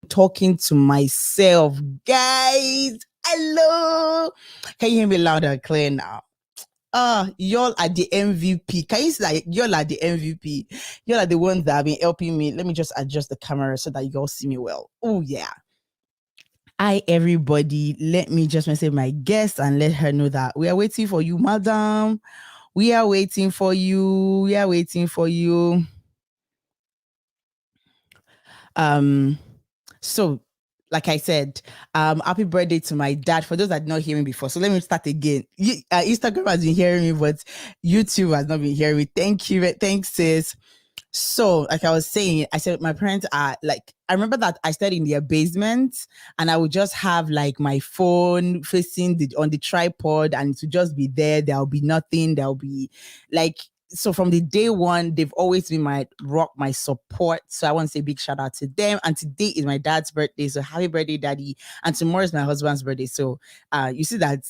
Talking to myself, guys. Hello. Can you hear me loud and clear now? Y'all are the MVP. Can you see that y'all are the MVP? Y'all are the ones that have been helping me. Let me just adjust the camera so that you all see me well. Oh yeah. Hi everybody. Let me just message my guest and let her know that we are waiting for you, madam. We are waiting for you. We are waiting for you. So like I said, happy birthday to my dad. For those that did not hear me before, so let me start again. Instagram has been hearing me, but YouTube has not been hearing me. Thank you, thanks, sis. So, like I was saying, I said my parents are like, I remember that I stayed in their basement and I would just have like my phone facing on the tripod and to just be there. There'll be nothing. There'll be like, so from the day one, they've always been my rock, my support. So I want to say big shout out to them. And today is my dad's birthday. So happy birthday, daddy. And tomorrow is my husband's birthday. So you see that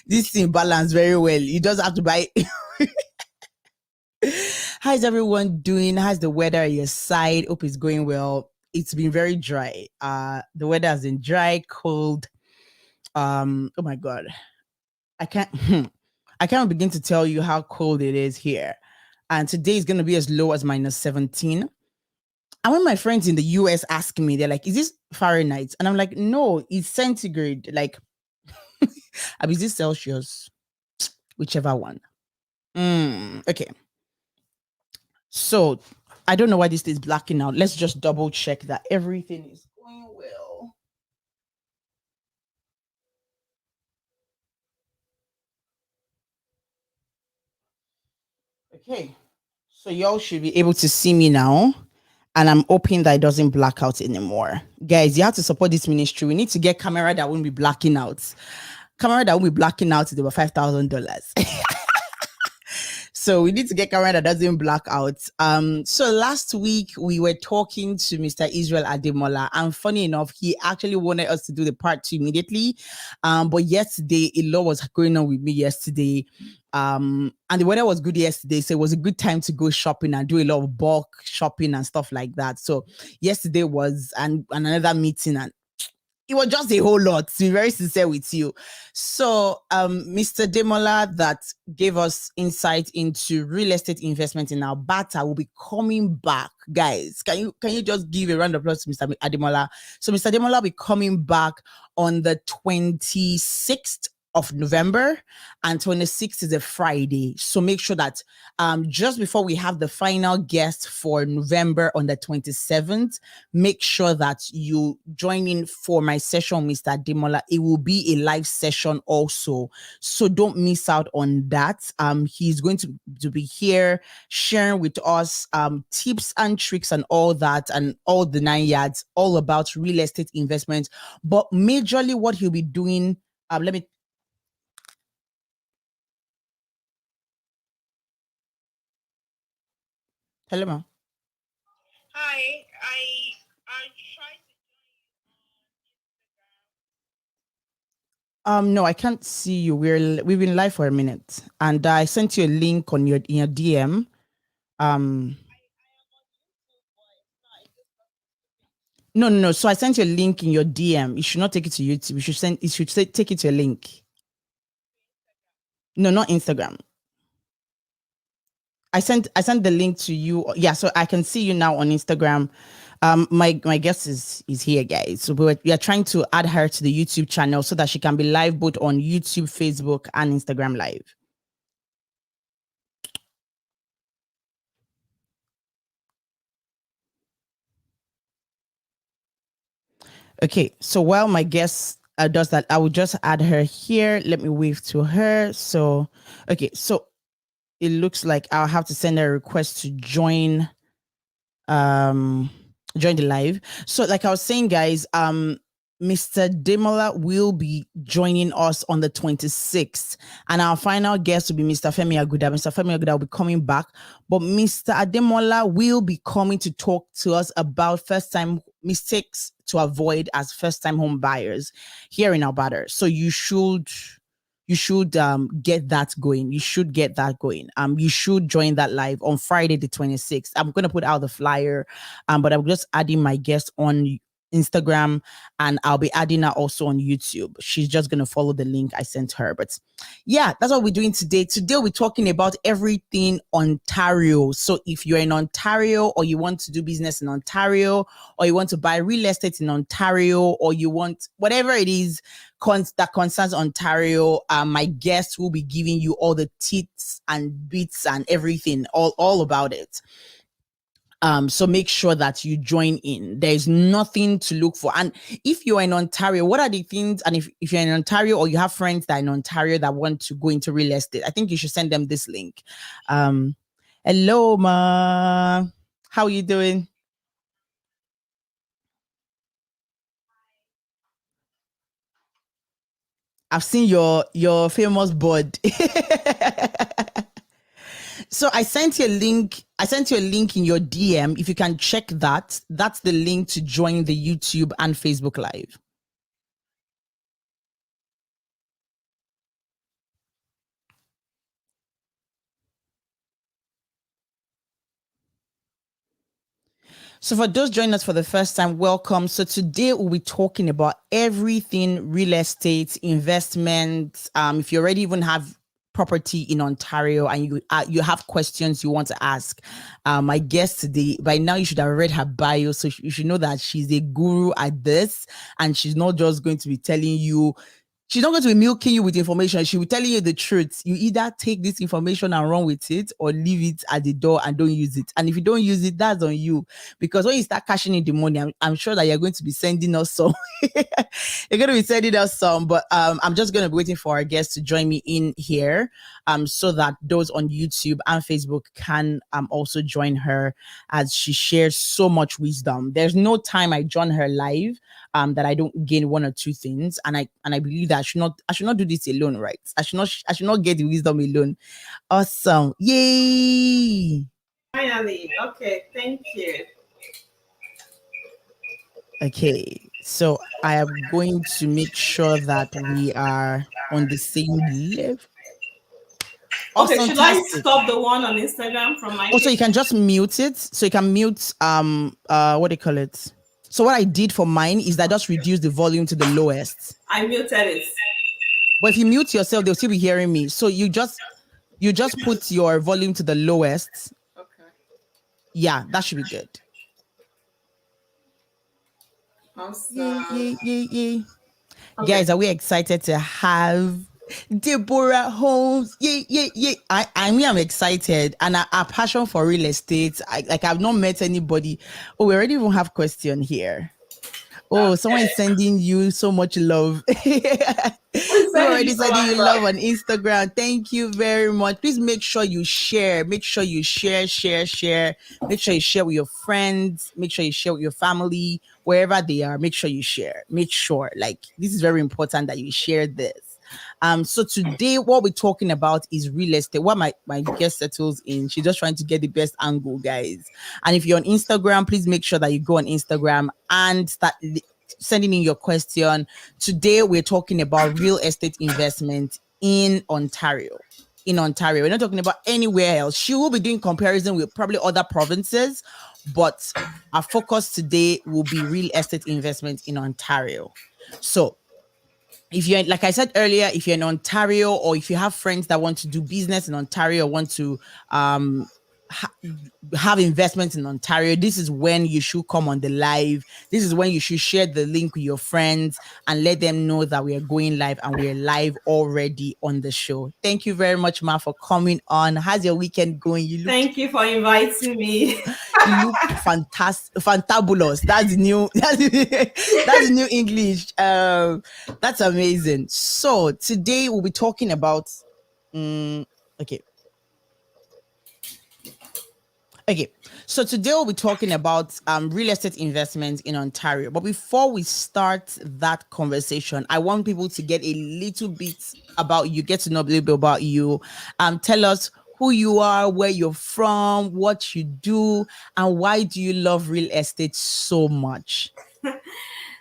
this thing balance very well. You just have to buy. How's everyone doing? How's the weather at your side? Hope it's going well. It's been very dry. The weather has been dry, cold. Oh my god. I can't begin to tell you how cold it is here. And today is gonna be as low as -17. And when my friends in the US ask me, they're like, is this Fahrenheit? And I'm like, no, it's centigrade. Like, is this Celsius? Whichever one. Okay. So I don't know why this is blacking out. Let's just double check that everything is going well. Okay. So y'all should be able to see me now. And I'm hoping that it doesn't black out anymore. Guys, you have to support this ministry. We need to get camera that won't be blacking out. Camera that won't be blacking out is about $5,000. So we need to get camera that doesn't black out. So last week we were talking to Mr. Israel Ademola, and funny enough, he actually wanted us to do the part 2 immediately. But yesterday a lot was going on with me yesterday. And the weather was good yesterday, so it was a good time to go shopping and do a lot of bulk shopping and stuff like that. So yesterday was another meeting, and it was just a whole lot, to be very sincere with you. So Mr. Demola that gave us insight into real estate investment in Alberta will be coming back. Guys, can you just give a round of applause to Mr. Ademola? So Mr. Demola will be coming back on the 26th of November, and 26th is a Friday. So make sure that just before we have the final guest for November on the 27th, make sure that you join in for my session, Mr. Demola. It will be a live session also, so don't miss out on that. He's going to be here sharing with us tips and tricks and all that, and all the 9 yards, all about real estate investment. But majorly what he'll be doing, let me. Hello, ma. Hi, I tried to. No, I can't see you. We've been live for a minute, and I sent you a link on in your DM. No. So I sent you a link in your DM. You should not take it to YouTube. You should take it to a link. No, not Instagram. I sent the link to you. Yeah, so I can see you now on Instagram. My guest is here, guys. So we are trying to add her to the YouTube channel so that she can be live both on YouTube, Facebook, and Instagram live. Okay, so while my guest does that, I will just add her here. Let me wave to her. So, okay, so it looks like I'll have to send her a request to join the live. So like I was saying, guys, Mr. Demola will be joining us on the 26th, and our final guest will be Mr. Femi Aguda. Mr. Femi Aguda will be coming back, but Mr. Ademola will be coming to talk to us about first-time mistakes to avoid as first-time home buyers here in Alberta. So you should get that going. You should get that going. You should join that live on Friday the 26th. I'm going to put out the flyer, but I'm just adding my guest on Instagram, and I'll be adding her also on YouTube. She's just going to follow the link I sent her. But yeah, that's what we're doing today. Today we're talking about everything Ontario. So if you're in Ontario, or you want to do business in Ontario, or you want to buy real estate in Ontario, or you want whatever it is that concerns Ontario, my guest will be giving you all the tips and bits and everything, all about it. So make sure that you join in. There's nothing to look for. And if you're in Ontario, what are the things? And if you're in Ontario, or you have friends that are in Ontario that want to go into real estate, I think you should send them this link. Hello, ma. How are you doing? I've seen your famous board. So I sent you a link. I sent you a link in your DM. If you can check that, that's the link to join the YouTube and Facebook Live. So for those joining us for the first time, welcome. So today we'll be talking about everything real estate, investment. If you already even have property in Ontario and you have questions you want to ask, my guest today, by now you should have read her bio, so you should know that she's a guru at this, and she's not just going to be telling you. She's not going to be milking you with information. She will tell you the truth. You either take this information and run with it, or leave it at the door and don't use it. And if you don't use it, that's on you. Because when you start cashing in the money, I'm sure that you're going to be sending us some. You're going to be sending us some. But I'm just going to be waiting for our guests to join me in here. so that those on YouTube and Facebook can also join her as she shares so much wisdom. There's no time I join her live that I don't gain one or two things, and I believe that I should not do this alone, right? I should not get the wisdom alone. Awesome. Yay. Finally. Okay. Thank you. Okay. So I am going to make sure that we are on the same level. Okay. Awesome. Should I Fantastic. stop the one on Instagram from my Also, you page? can just mute it. So you can mute what do you call it? So what I did for mine is that I just reduce the volume to the lowest. I muted it. But if you mute yourself, they'll still be hearing me. So you just put your volume to the lowest. Okay. Yeah, that should be good. Awesome. Yay, yay, yay. Okay. Guys, are we excited to have DeboraHomes? Yay, yay, yay. I'm excited. And our passion for real estate, I've not met anybody. Oh, we already even have question here. Oh, someone is sending you so much love. We're already sending you love on Instagram. Thank you very much. Please make sure you share. Make sure you share. Make sure you share with your friends. Make sure you share with your family, wherever they are. Make sure you share. Make sure, like, this is very important that you share this. So today what we're talking about is real estate. What my guest settles in. She's just trying to get the best angle, guys. And if you're on Instagram, please make sure that you go on Instagram and start sending in your question. Today we're talking about real estate investment in Ontario. In Ontario, we're not talking about anywhere else. She will be doing comparison with probably other provinces, but our focus today will be real estate investment in Ontario. So if you're, like I said earlier, if you're in Ontario, or if you have friends that want to do business in Ontario, want to have investments in Ontario, this is when you should come on the live. This is when you should share the link with your friends and let them know that we are going live, and we're live already on the show. Thank you very much, Ma, for coming on. How's your weekend going? Thank you for inviting me. You look fantastic, fantabulous. That's the new that's the new English. That's amazing. So today we'll be talking about okay. So today we'll be talking about real estate investments in Ontario. But before we start that conversation, I want people to get a little bit about you, get to know a little bit about you. Tell us who you are, where you're from, what you do, and why do you love real estate so much?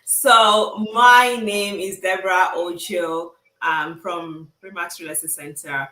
So my name is Deborah Ocho. I'm from Remax Real Estate Center.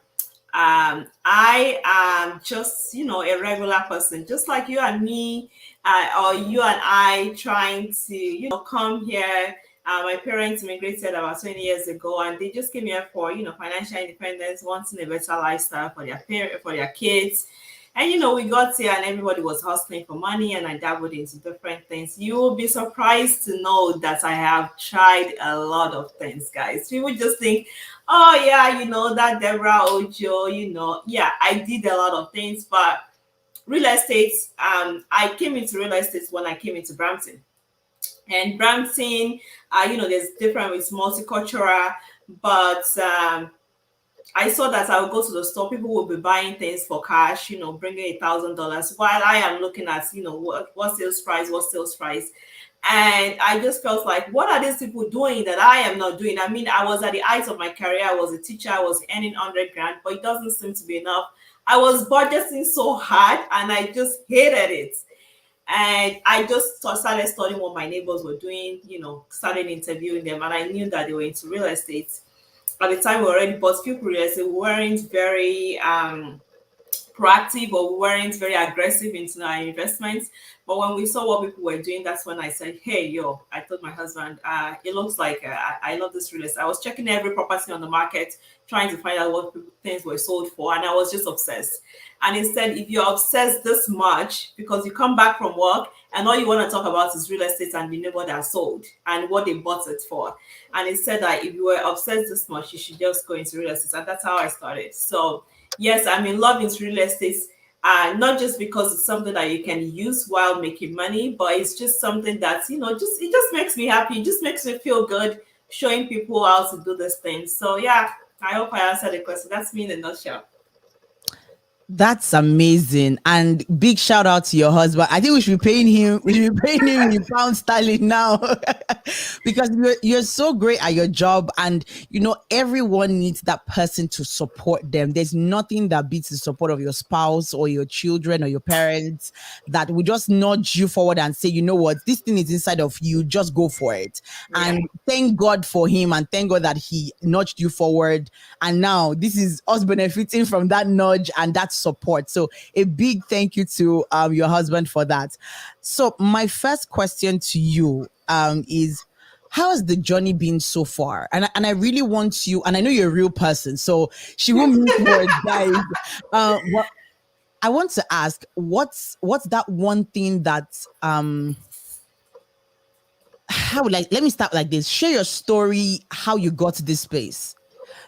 I am just, a regular person, just like you and me, or you and I, trying to, come here. My parents immigrated about 20 years ago, and they just came here for, financial independence, wanting a better lifestyle for their kids. And we got here and everybody was hustling for money, and I dabbled into different things. You will be surprised to know that I have tried a lot of things, guys. People just think, oh yeah, that Deborah Ojo, yeah, I did a lot of things, but real estate, I came into real estate when I came into Brampton. And Brampton, there's different, it's multicultural, but I saw that I would go to the store, people will be buying things for cash, bringing $1,000, while I am looking at, what sales price. And I just felt like, what are these people doing that I am not doing? I mean, I was at the height of my career. I was a teacher. I was earning 100 grand, but it doesn't seem to be enough. I was budgeting so hard and I just hated it. And I just started studying what my neighbors were doing, started interviewing them. And I knew that they were into real estate. At the time, we already bought few real estate. We weren't very proactive, or we weren't very aggressive into our investments. But when we saw what people were doing, that's when I said, hey, I told my husband, it looks like I love this real estate. I was checking every property on the market, trying to find out what things were sold for. And I was just obsessed. And he said, if you're obsessed this much, because you come back from work and all you want to talk about is real estate and the neighbor that sold and what they bought it for. And he said that if you were obsessed this much, you should just go into real estate. And that's how I started. So yes, I'm in love with real estate. Not just because it's something that you can use while making money, but it's just something that, it just makes me happy. It just makes me feel good showing people how to do this thing. So yeah, I hope I answered the question. That's me in a nutshell. That's amazing. And big shout out to your husband. I think we should be paying him, we should be paying him in pound sterling now. Because you're so great at your job. And everyone needs that person to support them. There's nothing that beats the support of your spouse or your children or your parents that will just nudge you forward and say, you know what, this thing is inside of you, just go for it. Yeah. And thank God for him, and thank God that he nudged you forward. And now this is us benefiting from that nudge and that support. So a big thank you to your husband for that. So my first question to you is, how has the journey been so far? And I really want you, and I know you're a real person, so she won't mince words, guys. What I want to ask, what's that one thing that how let me start like this. Share your story, how you got to this space.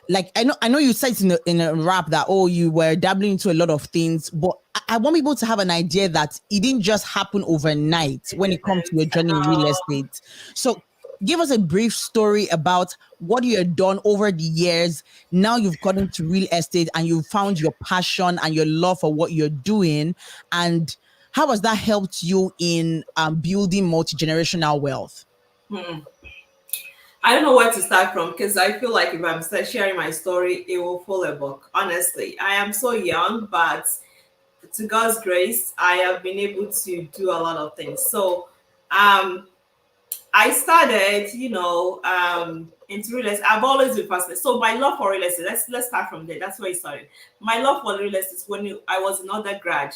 Like I know you said in a rap that, oh, you were dabbling into a lot of things, but I want people to have an idea that it didn't just happen overnight when it comes to your journey in real estate. So give us a brief story about what you have done over the years. Now you've gotten into real estate and you've found your passion and your love for what you're doing. And how has that helped you in building multi-generational wealth? Hmm. I don't know where to start from because I feel like if I'm start sharing my story, it will fall a book. Honestly, I am so young, but to God's grace, I have been able to do a lot of things. So, um, I started, into real estate. I've always been fascinated. So my love for real estate. Let's start from there. That's where it started. My love for real estate is when I was an undergrad.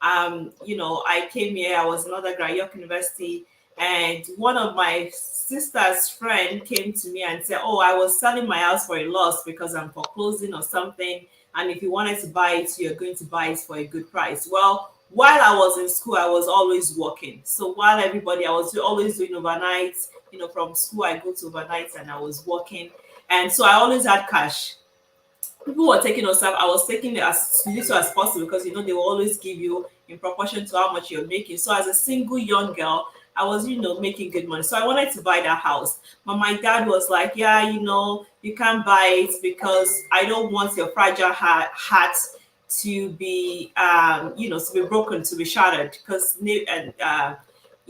I came here. I was an undergrad, York University, and one of my sister's friend came to me and said, "Oh, I was selling my house for a loss because I'm foreclosing or something. And if you wanted to buy it, you're going to buy it for a good price." Well, while I was in school, I was always working. So while I was always doing overnights. From school, I go to overnights and I was working. And so I always had cash. People were taking us up. I was taking it as little as possible because they will always give you in proportion to how much you're making. So as a single young girl, I was making good money. So I wanted to buy that house. But my dad was like, yeah, you can't buy it because I don't want your fragile heart to be to be broken, to be shattered, because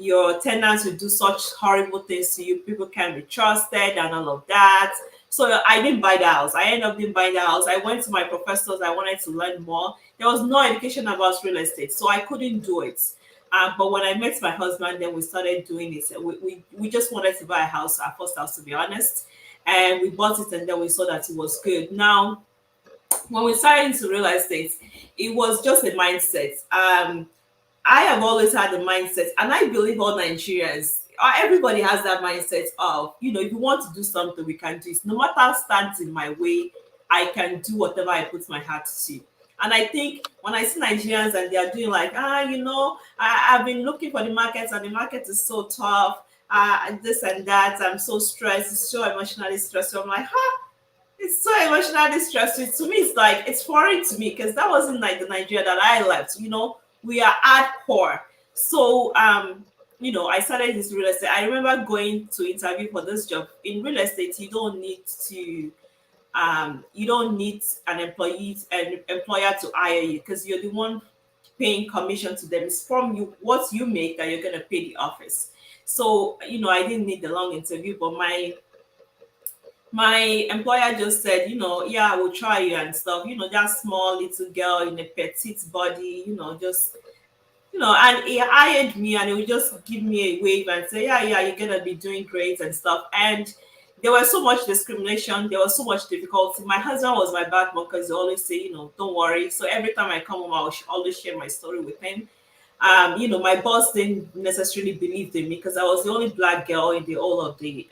your tenants will do such horrible things to you. People can't be trusted and all of that. So I didn't buy the house. I ended up didn't buy the house. I went to my professors. I wanted to learn more. There was no education about real estate, so I couldn't do it. But when I met my husband, then we started doing it. We just wanted to buy a house, our first house, to be honest. And we bought it, and then we saw that it was good. Now, when we started into real estate, it was just a mindset. I have always had the mindset, and I believe all Nigerians, everybody has that mindset of, if you want to do something, we can do it. No matter what stands in my way, I can do whatever I put my heart to. And I think when I see Nigerians and they are doing like, I've been looking for the markets and the market is so tough, and this and that, I'm so stressed, it's so emotionally stressed. So I'm like, it's so emotionally stressful. To me, it's like it's foreign to me because that wasn't like the Nigeria that I left. We are hardcore. So I started this real estate. I remember going to interview for this job. In real estate, you don't need an employer to hire you because you're the one paying commission to them. It's from you what you make that you're gonna pay the office. So I didn't need the long interview, but my employer just said, yeah, I will try you and stuff. That small little girl in a petite body, just and he hired me and he would just give me a wave and say, yeah, yeah, you're gonna be doing great and stuff. And there was so much discrimination, there was so much difficulty. My husband was my backbone because he always say, don't worry. So every time I come home, I will always share my story with him. My boss didn't necessarily believe in me because I was the only black girl in the whole of the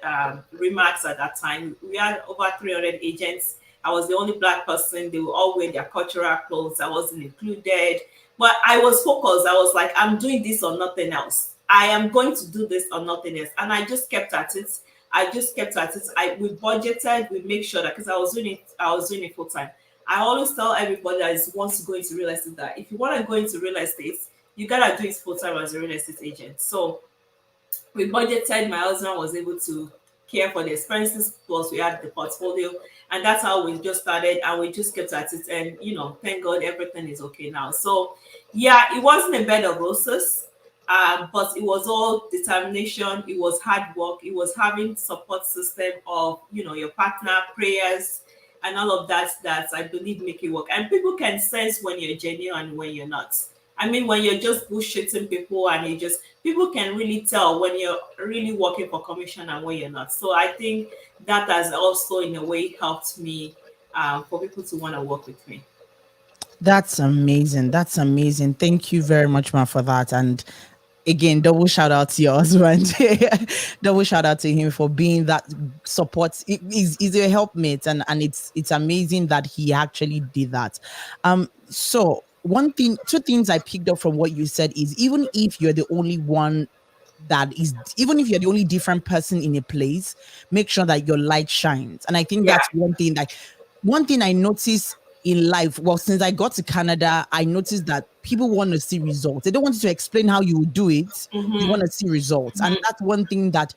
remarks at that time. We had over 300 agents. I was the only black person. They would all wear their cultural clothes. I wasn't included. But I was focused. I was like, I'm doing this or nothing else. I am going to do this or nothing else. And I just kept at it. We budgeted, we make sure that because I was doing it full time. I always tell everybody that wants to go into real estate that if you want to go into real estate, you gotta do it full time as a real estate agent. So we budgeted. My husband was able to care for the expenses, plus we had the portfolio, and that's how we just started, and we just kept at it, and thank God everything is okay now. So yeah, it wasn't a bed of roses, but it was all determination, it was hard work, it was having support system of your partner, prayers, and all of that, that I believe make it work. And people can sense when you're genuine and when you're not. I mean, when you're just bullshitting people, and people can really tell when you're really working for commission and when you're not. So I think that has also in a way helped me, for people to want to work with me. That's amazing. That's amazing. Thank you very much, ma, for that. And again, double shout out to your husband. Double shout out to him for being that support. He's a helpmate, and it's amazing that he actually did that. So one thing, two things I picked up from what you said is, even if you're the only one that is, even if you're the only different person in a place, make sure that your light shines. And I think Yeah. that's one thing I notice in life. Well, since I got to Canada, I noticed that people want to see results. They don't want you to explain how you will do it. They want to see results. And that's one thing that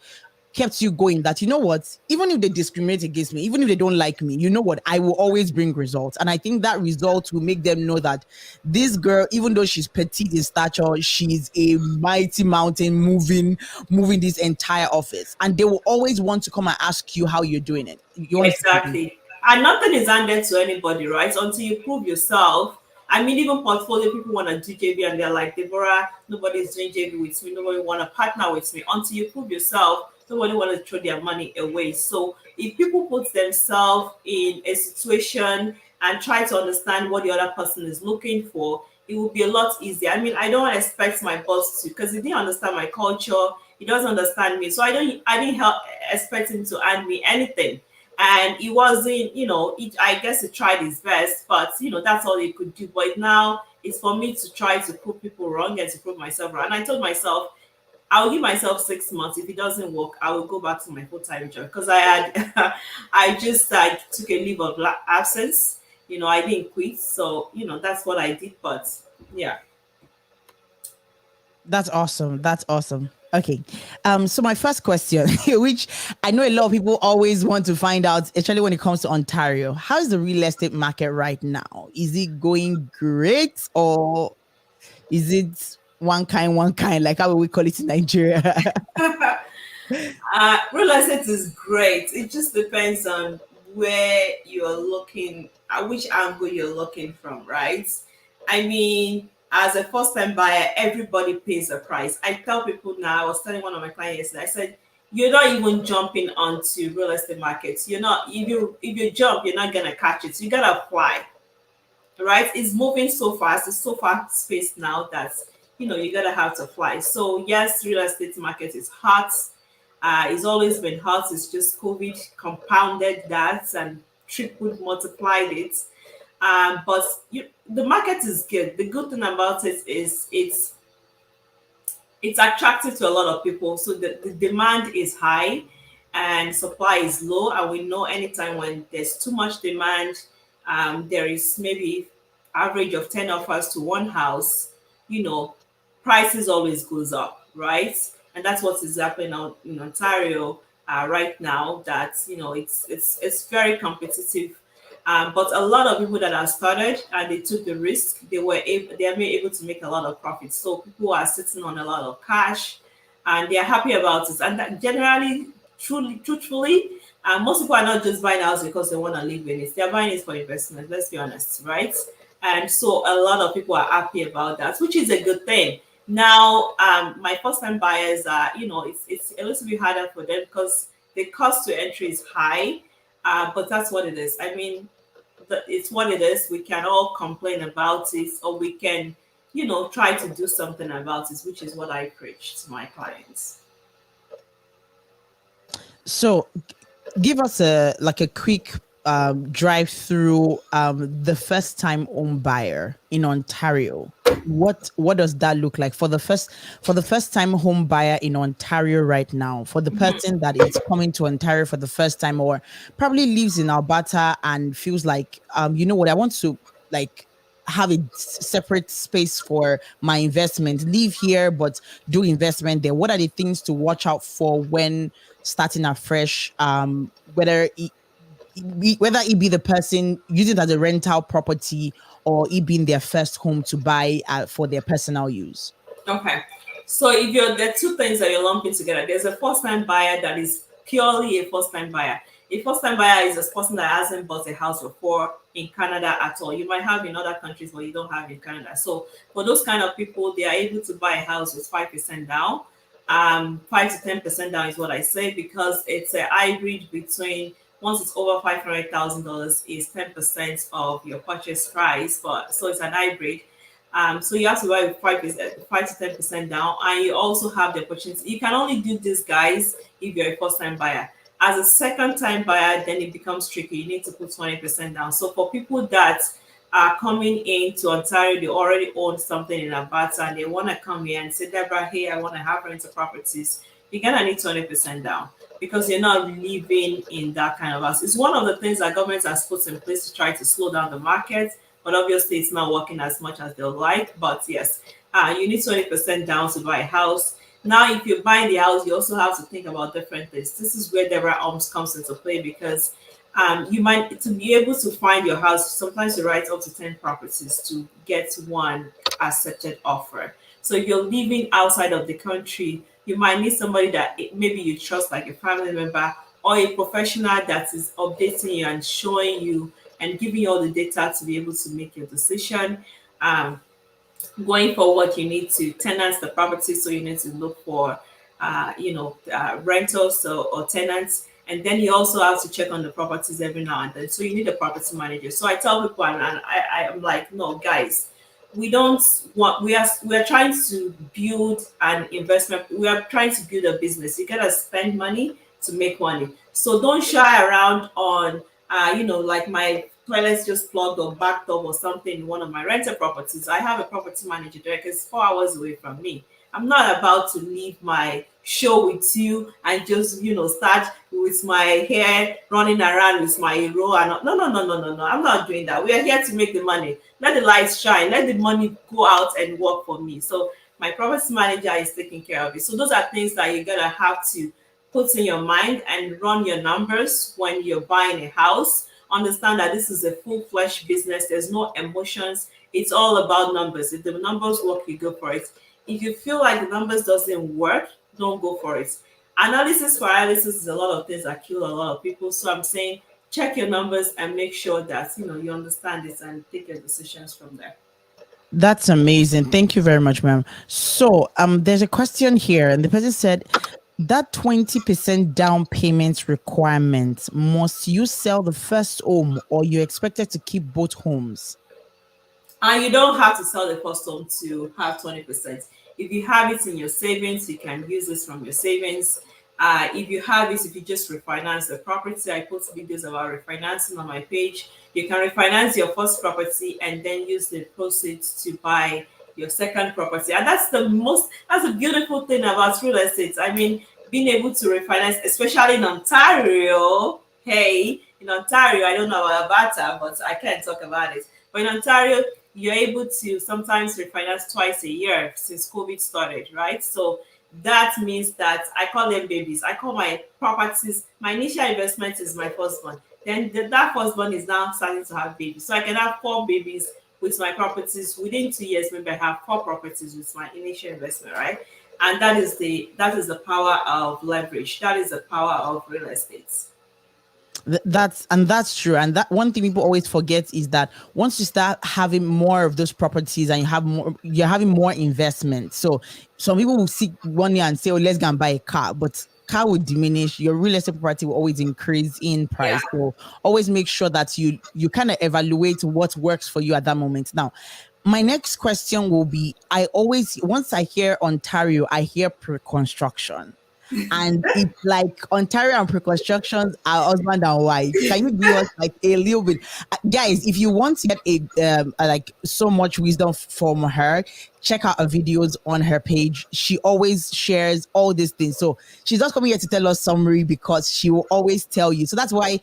kept you going, that, you know what, even if they discriminate against me, even if they don't like me, you know what, I will always bring results. And I think that result will make them know that this girl, even though she's petite in stature, she's a mighty mountain moving this entire office. And they will always want to come and ask you how you're doing it. You understand? Exactly. And nothing is handed to anybody, right? Until you prove yourself. I mean, even portfolio people want to do JV and they're like, Deborah, nobody's doing JV with me. Nobody want to partner with me. Until you prove yourself, nobody want to throw their money away. So if people put themselves in a situation and try to understand what the other person is looking for, it will be a lot easier. I mean, I don't expect my boss to, because he didn't understand my culture. He doesn't understand me. So I didn't expect him to hand me anything. And it wasn't, I guess he tried his best, but that's all he could do. But now it's for me to try to prove people wrong and to prove myself wrong. And I told myself, I'll give myself 6 months. If it doesn't work, I will go back to my full-time job, because I had I took a leave of absence. I didn't quit. So that's what I did. But yeah. That's awesome. That's awesome. Okay. So my first question, which I know a lot of people always want to find out, especially when it comes to Ontario, how is the real estate market right now? Is it going great, or is it one kind, like how we call it in Nigeria? Real estate is great. It just depends on where you're looking, at which angle you're looking from, right? I mean, as a first time buyer, everybody pays a price. I tell people now, I was telling one of my clients yesterday, I said, you're not even jumping onto real estate markets. You're not, if you jump, you're not gonna catch it. You gotta fly, right? It's moving so fast, it's so fast paced now that you gotta have to fly. So yes, real estate market is hot. It's always been hot. It's just COVID compounded that and tripled, multiplied it. But the market is good. The good thing about it is it's attractive to a lot of people. So the demand is high and supply is low. And we know anytime when there's too much demand, there is maybe average of 10 offers to one house, prices always goes up, right? And that's what is happening out in Ontario right now. That it's very competitive, but a lot of people that have started and they took the risk, they are able to make a lot of profits. So people are sitting on a lot of cash, and they are happy about it. And that generally, truthfully, most people are not just buying a house because they want to live in it. They are buying it for investment. Let's be honest, right? And so a lot of people are happy about that, which is a good thing. Now, my first time buyers are, it's a little bit harder for them because the cost to entry is high, but that's what it is. I mean, it's what it is. We can all complain about it, or we can, try to do something about it, which is what I preach to my clients. So give us a quick drive through the first time home buyer in Ontario. What does that look like for the first time home buyer in Ontario right now, for the person that is coming to Ontario for the first time, or probably lives in Alberta and feels like, you know what, I want to have a separate space for my investment, live here, but do investment there? What are the things to watch out for when starting afresh? Whether it be the person using it as a rental property or it being their first home to buy for their personal use. Okay. So if you're there are two things that you're lumping together. There's a first time buyer that is purely a first time buyer. A first time buyer is a person that hasn't bought a house before in Canada at all. You might have in other countries, but you don't have in Canada. So for those kind of people, they are able to buy a house with 5% down. 5 to 10% down is what I say, because it's a hybrid between, once it's over $500,000 is 10% of your purchase price, but so it's an hybrid. So you have to buy with 5 to 10% down, and you also have the opportunity. You can only do this, guys, if you're a first-time buyer. As a second-time buyer, then it becomes tricky. You need to put 20% down. So for people that are coming into Ontario, they already own something in Alberta, and they want to come here and say, Deborah, hey, I want to have rental properties. You're gonna need 20% down, because you're not living in that kind of house. It's one of the things that government has put in place to try to slow down the market, but obviously it's not working as much as they'll like. But yes, you need 20% down to buy a house. Now, if you're buying the house, you also have to think about different things. This is where DeboraHomes comes into play, because you might, to be able to find your house, sometimes you write up to 10 properties to get one accepted offer. So if you're living outside of the country, you might need somebody that maybe you trust, like a family member or a professional that is updating you and showing you and giving you all the data to be able to make your decision. Going forward, you need to tenant the property, so you need to look for rentals or tenants, and then you also have to check on the properties every now and then. So you need a property manager. So I tell people, and I am like, no, guys, we don't want, we are trying to build an investment, we are trying to build a business. You gotta spend money to make money. So don't shy around on like my toilets just plugged or backed up or something in one of my rental properties. I have a property manager there because 4 hours away from me. I'm not about to leave my show with you and just start with my hair running around with my row and no. I'm not doing that. We are here to make the money. Let the lights shine. Let the money go out and work for me. So my property manager is taking care of it. So those are things that you're gonna have to put in your mind and run your numbers when you're buying a house. Understand that this is a full-fledged business. There's no emotions. It's all about numbers. If the numbers work, you go for it. If you feel like the numbers doesn't work, don't go for it. Analysis paralysis is a lot of things that kill a lot of people. So I'm saying check your numbers and make sure that you understand this and take your decisions from there. That's amazing. Thank you very much, ma'am. So there's a question here, and the person said that 20% down payment requirement, must you sell the first home or you expected to keep both homes? And you don't have to sell the first home to have 20%. If you have it in your savings, you can use this from your savings. If you have it, if you just refinance the property, I put videos about refinancing on my page. You can refinance your first property and then use the proceeds to buy your second property. And that's a beautiful thing about real estate. I mean, being able to refinance, especially in Ontario. Hey, in Ontario, I don't know about Alberta, but I can't talk about it. But in Ontario, you're able to sometimes refinance twice a year since COVID started, right? So that means that I call them babies. I call my properties, my initial investment is my firstborn. Then that firstborn is now starting to have babies. So I can have 4 babies with my properties within 2 years. Maybe I have 4 properties with my initial investment, right? And that is the power of leverage. That is the power of real estate. That's true. And that one thing people always forget is that once you start having more of those properties and you're having more investment. So some people will seek 1 year and say, oh, let's go and buy a car, but car will diminish. Your real estate property will always increase in price. Yeah. So always make sure that you kind of evaluate what works for you at that moment. Now, my next question will be, once I hear Ontario, I hear pre-construction. And it's like Ontario and pre-constructions are husband and wife. Can you give us like a little bit, guys? If you want to get like so much wisdom from her, check out her videos on her page. She always shares all these things. So she's not coming here to tell us summary because she will always tell you. So that's why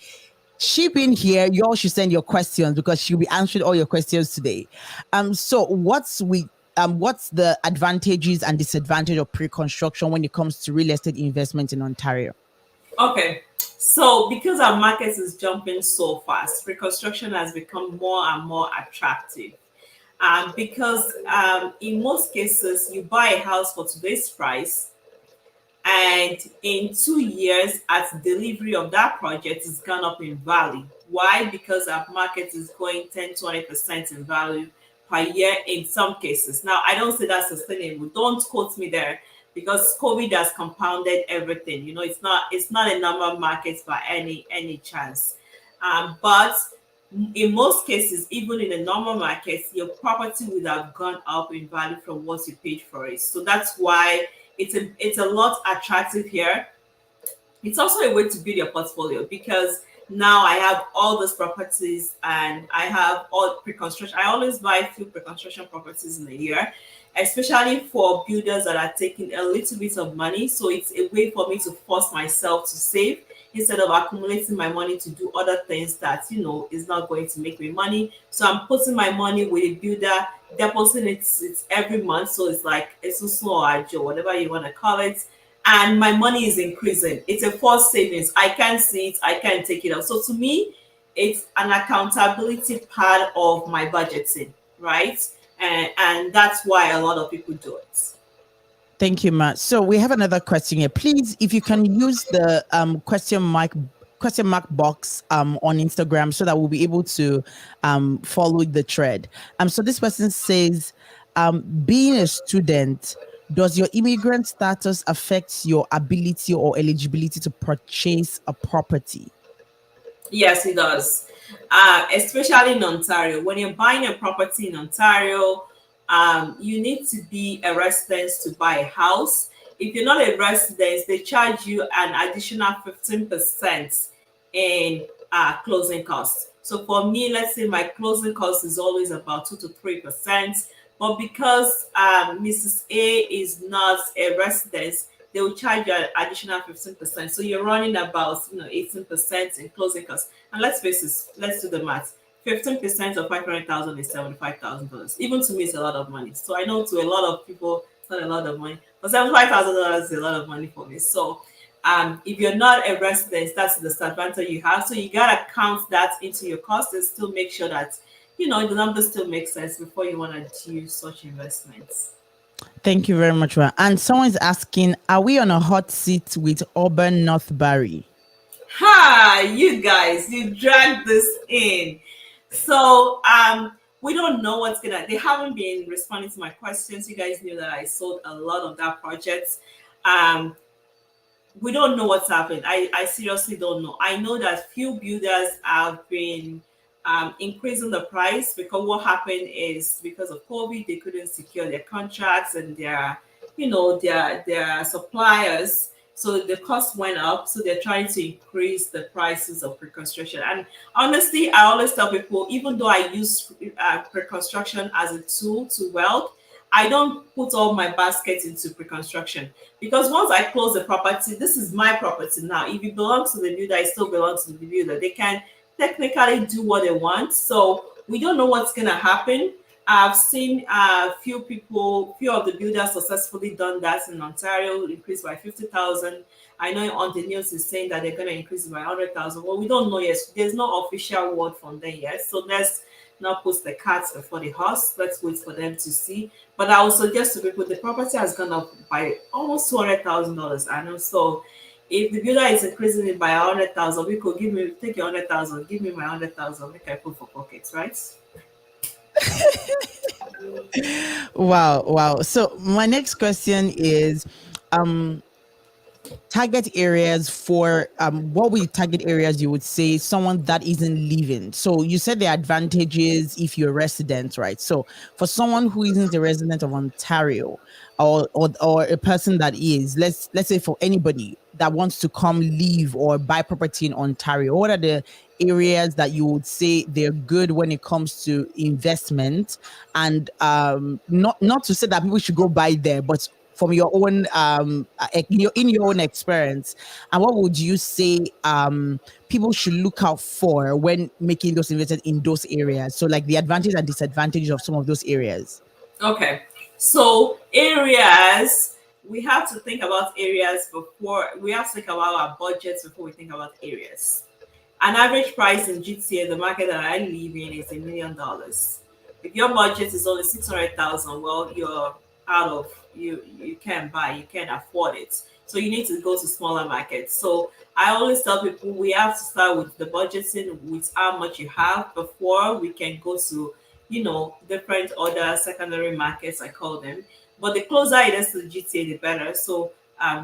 She being here, you all should send your questions because she'll be answering all your questions today. So what's the advantages and disadvantage of pre-construction when it comes to real estate investment in Ontario? Okay, so because our market is jumping so fast, reconstruction has become more and more attractive. Because in most cases, you buy a house for today's price, and in 2 years at delivery of that project it's gone up in value. Why? Because our market is going 10-20% in value per year in some cases. Now I don't say that's sustainable, don't quote me there, because COVID has compounded everything. It's not a normal market by any chance. But in most cases, even in a normal market, your property would have gone up in value from what you paid for it. So that's why it's a lot attractive here. It's also a way to build your portfolio, because now I have all those properties and I have all pre-construction. I always buy a few pre-construction properties in a year, especially for builders that are taking a little bit of money. So it's a way for me to force myself to save instead of accumulating my money to do other things that is not going to make me money. So I'm putting my money with a builder, depositing it every month. So it's like it's a slow ajo, whatever you want to call it, and my money is increasing. It's a forced savings. I can't see it, I can't take it out. So to me, it's an accountability part of my budgeting, right? And that's why a lot of people do it. Thank you, Matt. So we have another question here. Please, if you can use the question mark box on Instagram so that we'll be able to follow the thread. So this person says, being a student, does your immigrant status affect your ability or eligibility to purchase a property? Yes, it does. Especially in Ontario. When you're buying a property in Ontario, you need to be a resident to buy a house. If you're not a resident, they charge you an additional 15% in closing costs. So for me, let's say my closing cost is always about 2 to 3%. But because Mrs. A is not a resident, they will charge you an additional 15%. So you're running about 18% in closing costs. And let's face it, let's do the math. 15% of 500,000 is $75,000. Even to me, it's a lot of money. So I know to a lot of people, it's not a lot of money, but $75,000 is a lot of money for me. So if you're not a resident, that's the disadvantage you have. So you gotta count that into your cost and still make sure that the numbers still make sense before you want to do such investments. Thank you very much, Ron. And someone's asking, are we on a hot seat with Auburn North Barry? Ha! You guys, you dragged this in. So we don't know what's gonna. They haven't been responding to my questions. You guys knew that I sold a lot of that project. We don't know what's happened. I seriously don't know. I know that few builders have been increasing the price, because what happened is because of COVID, they couldn't secure their contracts and their suppliers. So the cost went up. So they're trying to increase the prices of pre-construction. And honestly, I always tell people, even though I use pre-construction as a tool to wealth, I don't put all my baskets into pre-construction, because once I close the property, this is my property now. If it belongs to the builder, it still belongs to the builder. They can technically do what they want. So we don't know what's going to happen. I've seen few of the builders successfully done that in Ontario, increased by 50,000. I know on the news is saying that they're going to increase it by 100,000. Well, we don't know yet. There's no official word from them yet. So let's not put the cart before the horse. Let's wait for them to see. But I will suggest to people, the property has gone up by almost $200,000. I know. So if the builder is increasing it by 100,000, we could take your 100,000, give me my 100,000, make I put for pockets, right? Wow. So my next question is, target areas for what would target areas you would say someone that isn't living? So you said the advantages if you're a resident, right? So for someone who isn't a resident of Ontario, or a person that is, let's say for anybody that wants to come live or buy property in Ontario, what are the areas that you would say they're good when it comes to investment? And not to say that people should go buy there, but from your own in your own experience, and what would you say people should look out for when making those investments in those areas? So like the advantage and disadvantage of some of those areas. Okay. So areas, we have to think about areas before we have to think about our budgets before we think about areas. An average price in GTA, the market that I live in, is $1 million. If your budget is only 600,000, well, you're out of you can't buy, you can't afford it. So you need to go to smaller markets. So I always tell people we have to start with the budgeting with how much you have before we can go to, different other secondary markets, I call them. But the closer it is to the GTA, the better. So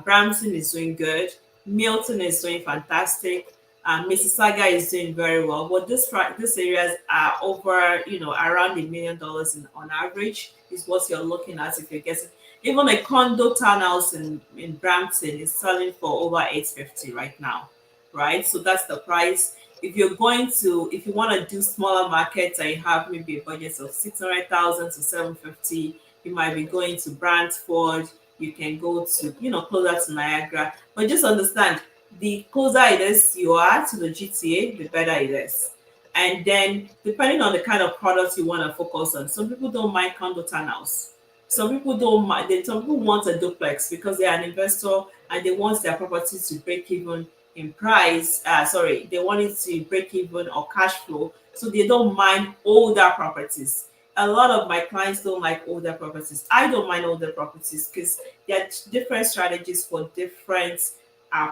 Brampton is doing good. Milton is doing fantastic. Mississauga is doing very well, but these areas are over, around $1 million on average is what you're looking at if you're getting. Even a condo townhouse in Brampton is selling for over 850 right now, right? So that's the price. If you want to do smaller markets and you have maybe a budget of 600,000 to 750, you might be going to Brantford. You can go to, closer to Niagara. But just understand, the closer it is you are to the GTA, the better it is. And then, depending on the kind of products you want to focus on, some people don't mind condo townhouse. Some people don't mind. Some people want a duplex because they are an investor and they want their property to break even in price. Sorry, they want it to break even or cash flow, so they don't mind older properties. A lot of my clients don't like older properties. I don't mind older properties because there are different strategies for different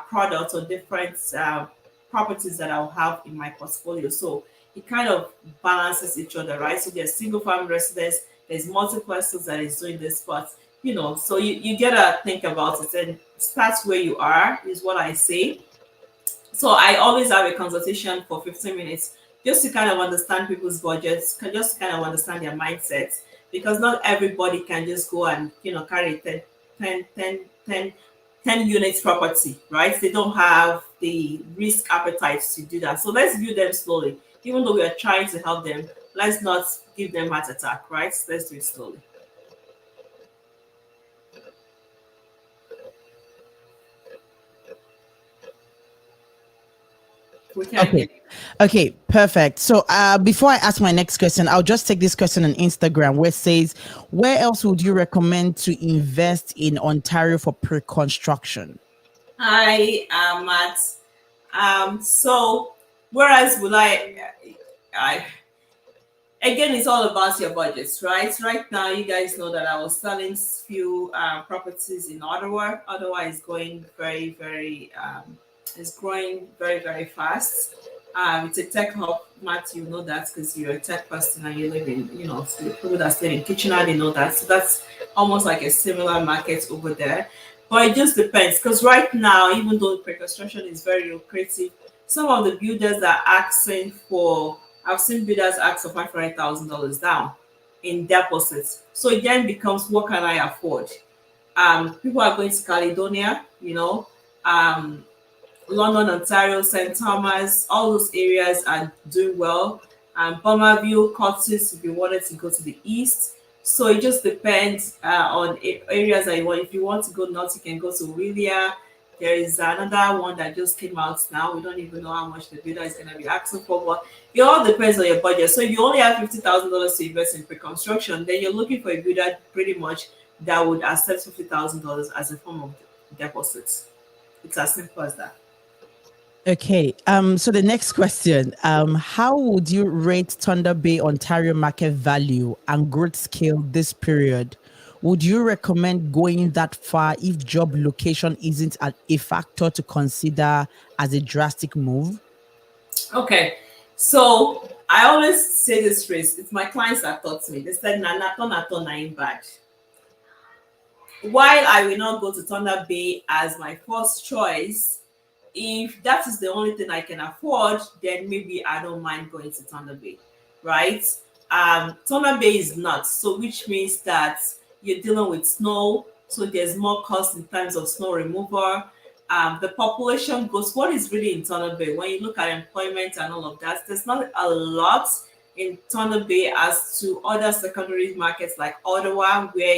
products or different properties that I'll have in my portfolio. So it kind of balances each other, right? So there's single family residence, there's multiplexes that is doing this, but so you gotta think about it and start where you are, is what I say. So I always have a consultation for 15 minutes just to kind of understand people's budgets, just to kind of understand their mindsets, because not everybody can just go and carry 10 units property, right? They don't have the risk appetite to do that. So let's view them slowly. Even though we are trying to help them, let's not give them heart attack, right? Let's do it slowly. We can't hear Okay. Okay, perfect. So before I ask my next question, I'll just take this question on Instagram where it says, where else would you recommend to invest in Ontario for pre-construction? I am at so whereas will I again, it's all about your budgets, right? Right now, you guys know that I was selling few properties in Ottawa. Ottawa is going very, very, it's growing very, very fast. It's a tech hub. Matt, you know that because you're a tech person and you live in, the people that stay in Kitchener, they know that. So that's almost like a similar market over there. But it just depends because right now, even though pre-construction is very lucrative, some of the builders are asking for, I've seen builders ask for $500,000 down in deposits. So it then becomes, what can I afford? People are going to Caledonia, um, London, Ontario, St. Thomas, all those areas are doing well. Bomberville, Curtis, if you wanted to go to the east. So it just depends on areas that you want. If you want to go north, you can go to Aurelia. There is another one that just came out now. We don't even know how much the builder is going to be asking for, but it all depends on your budget. So if you only have $50,000 to invest in pre-construction, then you're looking for a builder pretty much that would accept $50,000 as a form of deposits. It's as simple as that. Okay. So the next question, how would you rate Thunder Bay, Ontario market value and growth scale this period? Would you recommend going that far if job location isn't a factor to consider as a drastic move? Okay. So I always say this phrase, it's my clients that taught me. They said, "Na nato na im bad." While I will not go to Thunder Bay as my first choice, if that is the only thing I can afford, then maybe I don't mind going to Thunder Bay, right? Thunder Bay is not, so which means that you're dealing with snow, so there's more cost in terms of snow removal. The population goes, what is really in Thunder Bay? When you look at employment and all of that, there's not a lot in Thunder Bay as to other secondary markets like Ottawa, where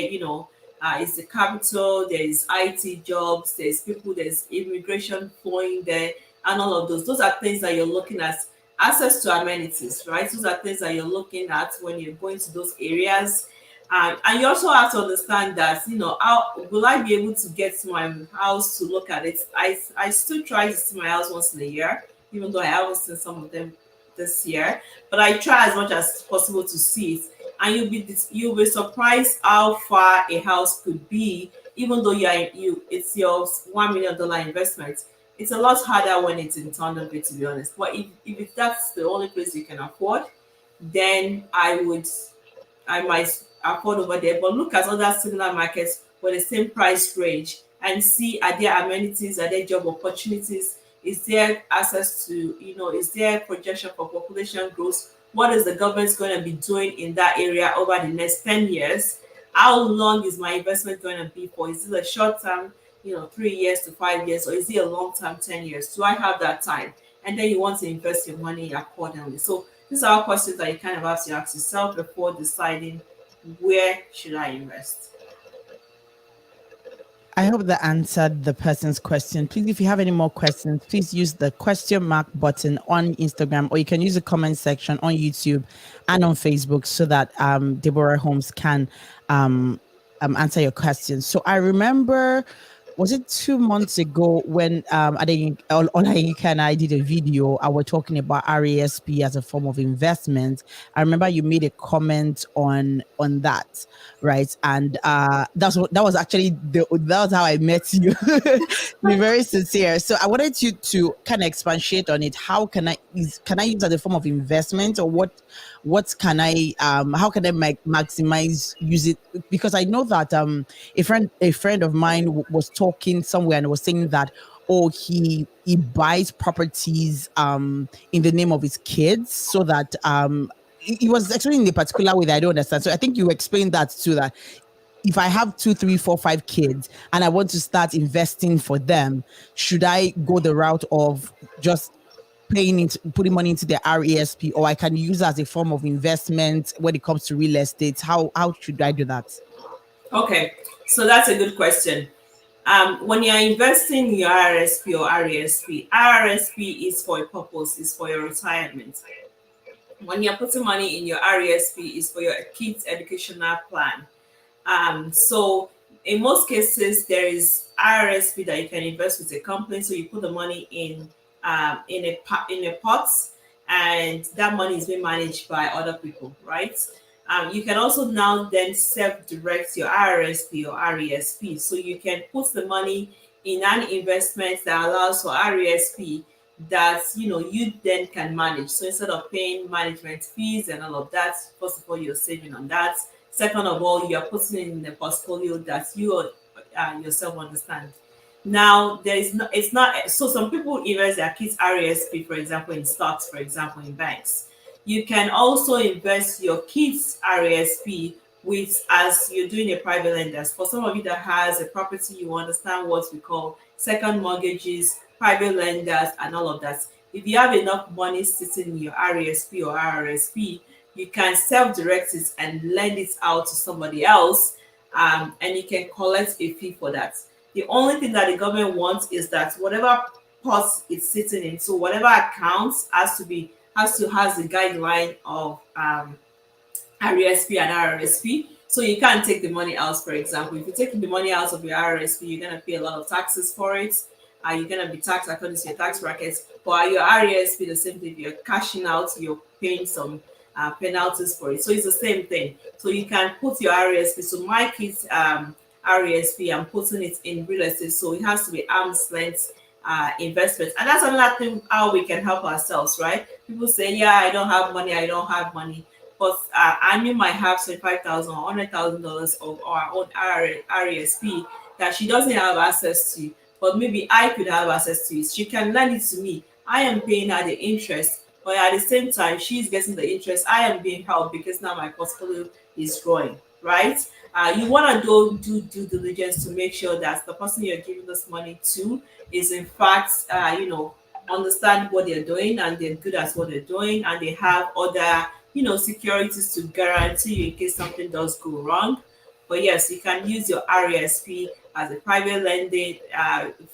It's the capital. There is IT jobs. There's people. There's immigration flowing there, and all of those. Those are things that you're looking at. Access to amenities, right? Those are things that you're looking at when you're going to those areas. And you also have to understand that, how will I be able to get to my house to look at it? I still try to see my house once in a year, even though I haven't seen some of them this year. But I try as much as possible to see it. And you'll be surprised how far a house could be, even though it's your $1 million investment. It's a lot harder when it's in Thunderbird, to be honest. But if that's the only place you can afford, then I might afford over there. But look at other similar markets with the same price range and see, are there amenities, are there job opportunities, is there access to, is there projection for population growth? What is the government going to be doing in that area over the next 10 years? How long is my investment going to be for? Is it a short term, 3 years to 5 years, or is it a long term, 10 years? Do I have that time? And then you want to invest your money accordingly. So these are questions that you kind of have to ask yourself before deciding where should I invest. I hope that answered the person's question. Please, if you have any more questions, please use the question mark button on Instagram, or you can use the comment section on YouTube and on Facebook so that Deborah Holmes can answer your questions. So I remember, was it 2 months ago when Olayinka and I did a video, I was talking about RASP as a form of investment. I remember you made a comment on that, right? And that was actually that was how I met you. To be very sincere. So I wanted you to kind of expatiate on it. How can I use it as a form of investment, or what can I how can I maximize use it? Because I know that a friend of mine was talking somewhere and was saying that, oh, he buys properties in the name of his kids, so that he was explaining in a particular way that I don't understand. So I think you explained that too, that if I have 2, 3, 4, 5 kids and I want to start investing for them, should I go the route of just putting money into the RESP, or I can use it as a form of investment when it comes to real estate? How should I do that? Okay, so that's a good question. When you're investing in your RRSP or RESP, RRSP is for a purpose, is for your retirement. When you're putting money in your RESP, is for your kids' educational plan. So in most cases, there is RRSP that you can invest with a company. So you put the money in a pot, and that money is being managed by other people, right? You can also now then self-direct your RRSP or RESP. So you can put the money in an investment that allows for RESP that you then can manage. So instead of paying management fees and all of that, first of all, you're saving on that. Second of all, you are putting it in a portfolio that you yourself understand. Now, it's not, so some people invest their kids' RESP, for example, in stocks, for example, in banks. You can also invest your kids' RESP with, as you're doing a private lender. For some of you that has a property, you understand what we call second mortgages, private lenders, and all of that. If you have enough money sitting in your RESP or RRSP, you can self-direct it and lend it out to somebody else, and you can collect a fee for that. The only thing that the government wants is that whatever pot it's sitting in, so whatever accounts has the guideline of RESP and RRSP. So you can't take the money out, for example. If you're taking the money out of your RRSP, you're going to pay a lot of taxes for it. You're going to be taxed according to your tax brackets. But your RESP, the same thing. If you're cashing out, you're paying some penalties for it. So it's the same thing. So you can put your RESP. So my kids' RESP, I'm putting it in real estate. So it has to be arm's length investment. And that's another thing how we can help ourselves, right? People say, yeah, I don't have money. But Anu might have $25,000 or $100,000 of our own RESP that she doesn't have access to, but maybe I could have access to it. She can lend it to me. I am paying her the interest, but at the same time, she's getting the interest. I am being helped because now my portfolio is growing, right? You want to do due diligence to make sure that the person you're giving this money to is in fact, understand what they're doing and they're good at what they're doing, and they have other securities to guarantee you in case something does go wrong. But yes, you can use your RESP as a private lending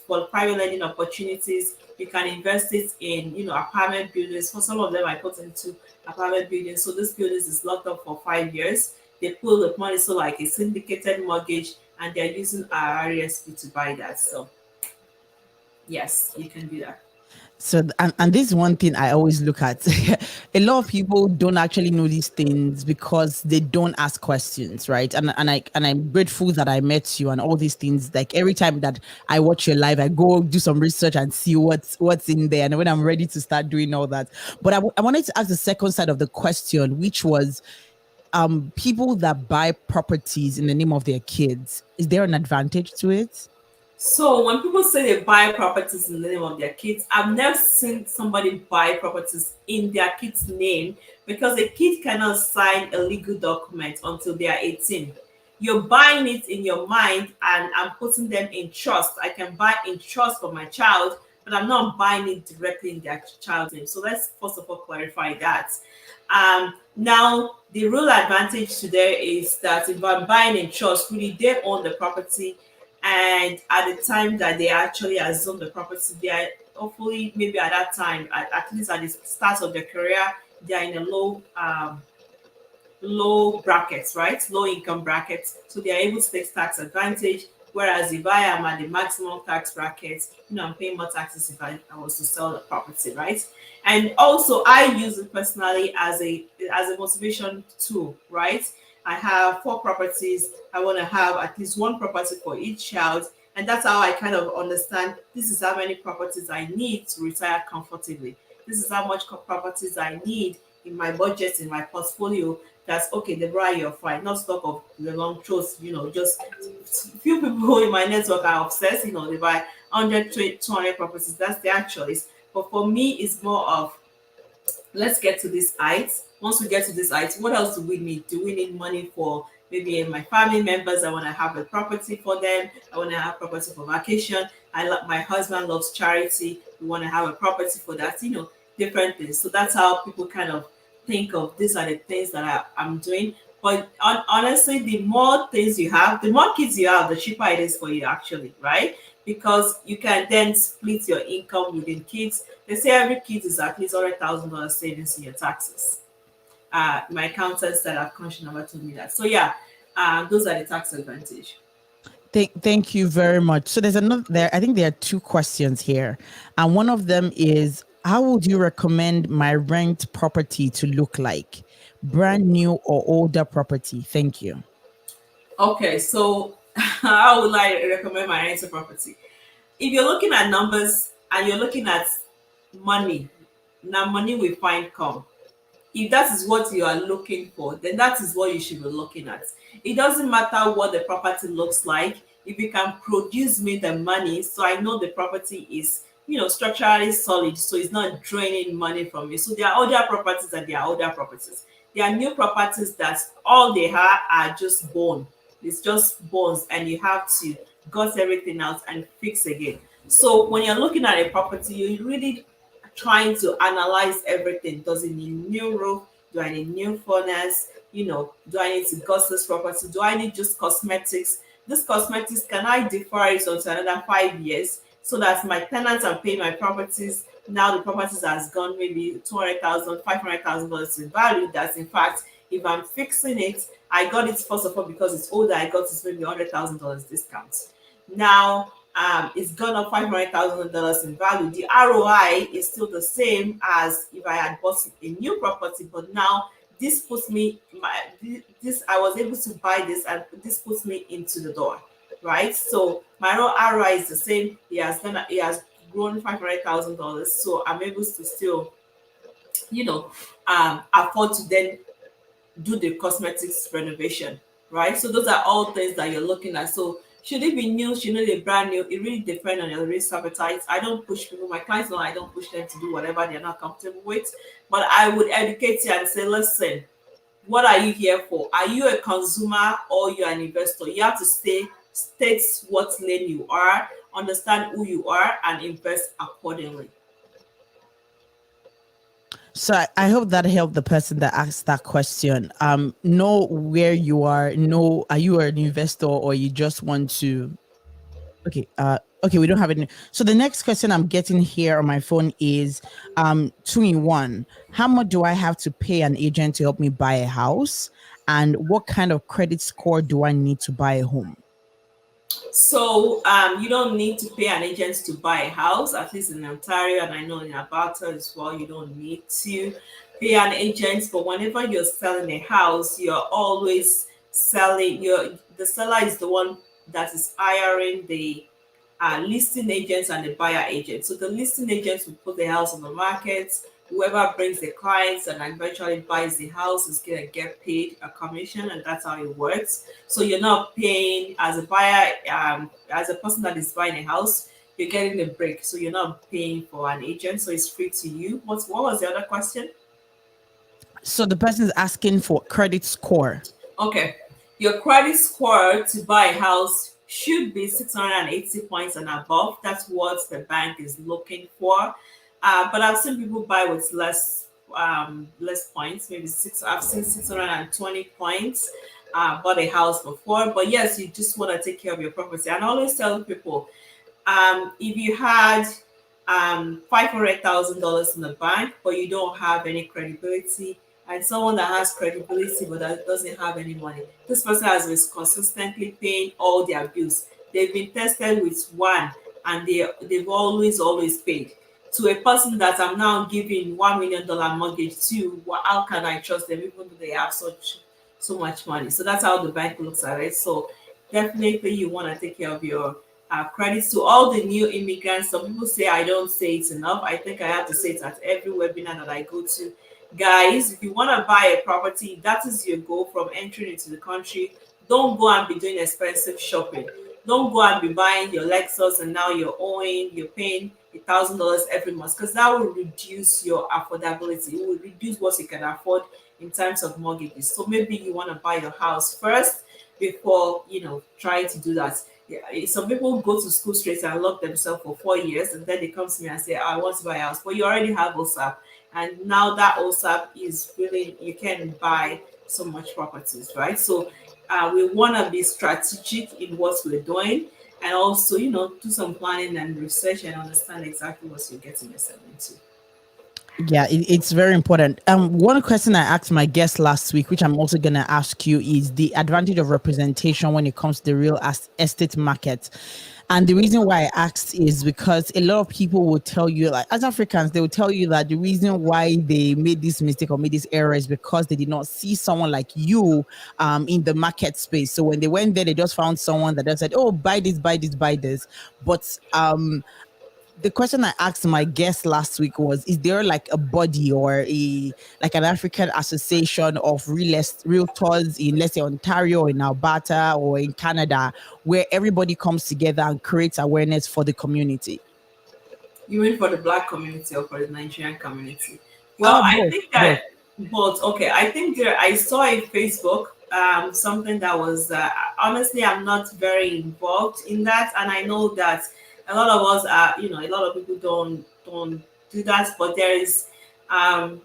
for private lending opportunities. You can invest it in, apartment buildings. For some of them, I put into apartment buildings. So this buildings is locked up for 5 years. They pull the money, so like a syndicated mortgage, and they're using our RESP to buy that. So yes, you can do that. So, and this is one thing I always look at. A lot of people don't actually know these things because they don't ask questions, right? And I'm grateful that I met you and all these things. Like every time that I watch your live, I go do some research and see what's in there. And when I'm ready to start doing all that, but I wanted to ask the second side of the question, which was people that buy properties in the name of their kids. Is there an advantage to it? So when people say they buy properties in the name of their kids, I've never seen somebody buy properties in their kid's name because a kid cannot sign a legal document until they are 18. You're buying it in your mind and I'm putting them in trust. I can buy in trust for my child, but I'm not buying it directly in their child's name. So let's first of all clarify that. Now, the real advantage today is that if I'm buying in trust, really they own the property, and at the time that they actually assume the property, they are hopefully maybe at that time, at least at the start of their career, they are in a low brackets, right? Low income brackets. So they are able to take tax advantage. Whereas if I am at the maximum tax bracket, I'm paying more taxes if I was to sell the property, right? And also I use it personally as a motivation tool, right? I have 4 properties. I want to have at least one property for each child. And that's how I kind of understand this is how many properties I need to retire comfortably. This is how much properties I need in my budget, in my portfolio. That's okay, Deborah, you're fine. Not stock of the long throats, just few people in my network are obsessed, they buy 100, 200 properties. That's their choice. But for me, it's more of let's get to this height. Once we get to this height, what else do we need? Do we need money for maybe my family members? I want to have a property for them. I want to have property for vacation. My husband loves charity. We want to have a property for that. Different things. So that's how people kind of think of these are the things that I'm doing. But honestly, the more things you have, the more kids you have, the cheaper it is for you actually, right? Because you can then split your income within kids. They say every kid is at least $100,000 savings in your taxes. My accountant said I've conscious never told me that. So yeah, those are the tax advantage. Thank you very much. So there's another there. I think there are 2 questions here. And one of them is, how would you recommend my rent property to look like? Brand new or older property? Thank you. Okay, so how would I recommend my rental property? If you're looking at numbers and you're looking at money, now money will find come. If that is what you are looking for, then that is what you should be looking at. It doesn't matter what the property looks like. If you can produce me the money, so I know the property is, structurally solid, so it's not draining money from me. So there are older properties and there are older properties. There are new properties that all they are just bone. It's just bones, and you have to gut everything out and fix again. So when you're looking at a property, you really trying to analyze everything. Does it need new roof? Do I need new furnace? Do I need to gauge this property? Do I need just cosmetics? This cosmetics, can I defer it until another 5 years so that my tenants are paying my properties? Now the properties has gone maybe 200,000, $500,000 in value. That's in fact, if I'm fixing it, I got it first of all because it's older. I got it maybe $100,000 discount. Now it's gone up $500,000 in value. The ROI is still the same as if I had bought a new property, but now this puts me this I was able to buy this, and this puts me into the door, right? So my ROI is the same. It has grown $500,000, so I'm able to still, afford to then do the cosmetics renovation, right? So those are all things that you're looking at. So should it be new? Should it be brand new? It really depends on your risk appetite. I don't push people. My clients know I don't push them to do whatever they're not comfortable with. But I would educate you and say, listen, what are you here for? Are you a consumer or you're an investor? You have to state what lane you are, understand who you are, and invest accordingly. So I hope that helped the person that asked that question. Know where you are. Know, are you an investor or you just want to? Okay. Okay. We don't have any. So the next question I'm getting here on my phone is, two in one. How much do I have to pay an agent to help me buy a house? And what kind of credit score do I need to buy a home? So you don't need to pay an agent to buy a house, at least in Ontario, and I know in Alberta as well. You don't need to pay an agent, but whenever you're selling a house, you're always selling. The seller is the one that is hiring the listing agents and the buyer agents. So the listing agents will put the house on the market. Whoever brings the clients and eventually buys the house is gonna get paid a commission, and that's how it works. So you're not paying as a buyer, as a person that is buying a house, you're getting the break. So you're not paying for an agent, so it's free to you. What was the other question? So the person is asking for credit score. Okay. Your credit score to buy a house should be 680 points and above. That's what the bank is looking for. But I've seen people buy with less points, maybe six. I've seen 620 points. Bought a house before, but yes, you just want to take care of your property. And I always tell people, if you had $500,000 in the bank, but you don't have any credibility, and someone that has credibility but that doesn't have any money, this person has been consistently paying all their bills. They've been tested with one, and they've always paid. To a person that I'm now giving $1 million mortgage to, well, how can I trust them even though they have so much money? So that's how the bank looks at it. So definitely you want to take care of your credits. To all the new immigrants. Some people say I don't say it enough. I think I have to say it at every webinar that I go to. Guys, if you want to buy a property, that is your goal from entering into the country. Don't go and be doing expensive shopping. Don't go and be buying your Lexus and now you're paying $1,000 every month, because that will reduce your affordability. It will reduce what you can afford in terms of mortgages. So maybe you want to buy your house first before trying to do that. Yeah, some people go to school straight and lock themselves for 4 years, and then they come to me and say, I want to buy a house. But you already have OSAP, and now that OSAP is really, you can buy so much properties, right? So we want to be strategic in what we're doing, and also do some planning and research and understand exactly what you're getting yourself into. Yeah, it's very important. One question I asked my guest last week, which I'm also gonna ask you, is the advantage of representation when it comes to the real estate market. And the reason why I asked is because a lot of people will tell you, like as Africans, they will tell you that the reason why they made this mistake or made this error is because they did not see someone like you in the market space. So when they went there, they just found someone that just said, "Oh, buy this, buy this, buy this." But the question I asked my guest last week was, is there like a body or like an African association of realtors in, let's say, Ontario or in Alberta or in Canada, where everybody comes together and creates awareness for the community? You mean for the black community or for the Nigerian community? Well, I Both, think both. that both. Okay, I think I saw a Facebook something that was honestly, I'm not very involved in that, and I know that a lot of us are, a lot of people don't do that, but um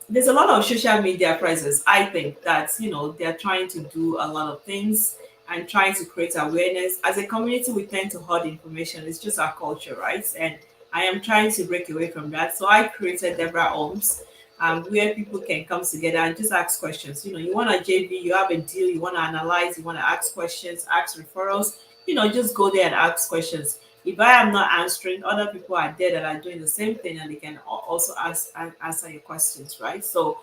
there's a lot of social media presence. I think that they're trying to do a lot of things and trying to create awareness. As a community, we tend to hoard information. It's just our culture, right? And I am trying to break away from that. So I created DeboraHomes, where people can come together and just ask questions. You want a JV, you have a deal, you want to analyze, you want to ask questions, ask referrals. Just go there and ask questions. If I am not answering, other people are there that are doing the same thing, and they can also answer your questions, right? So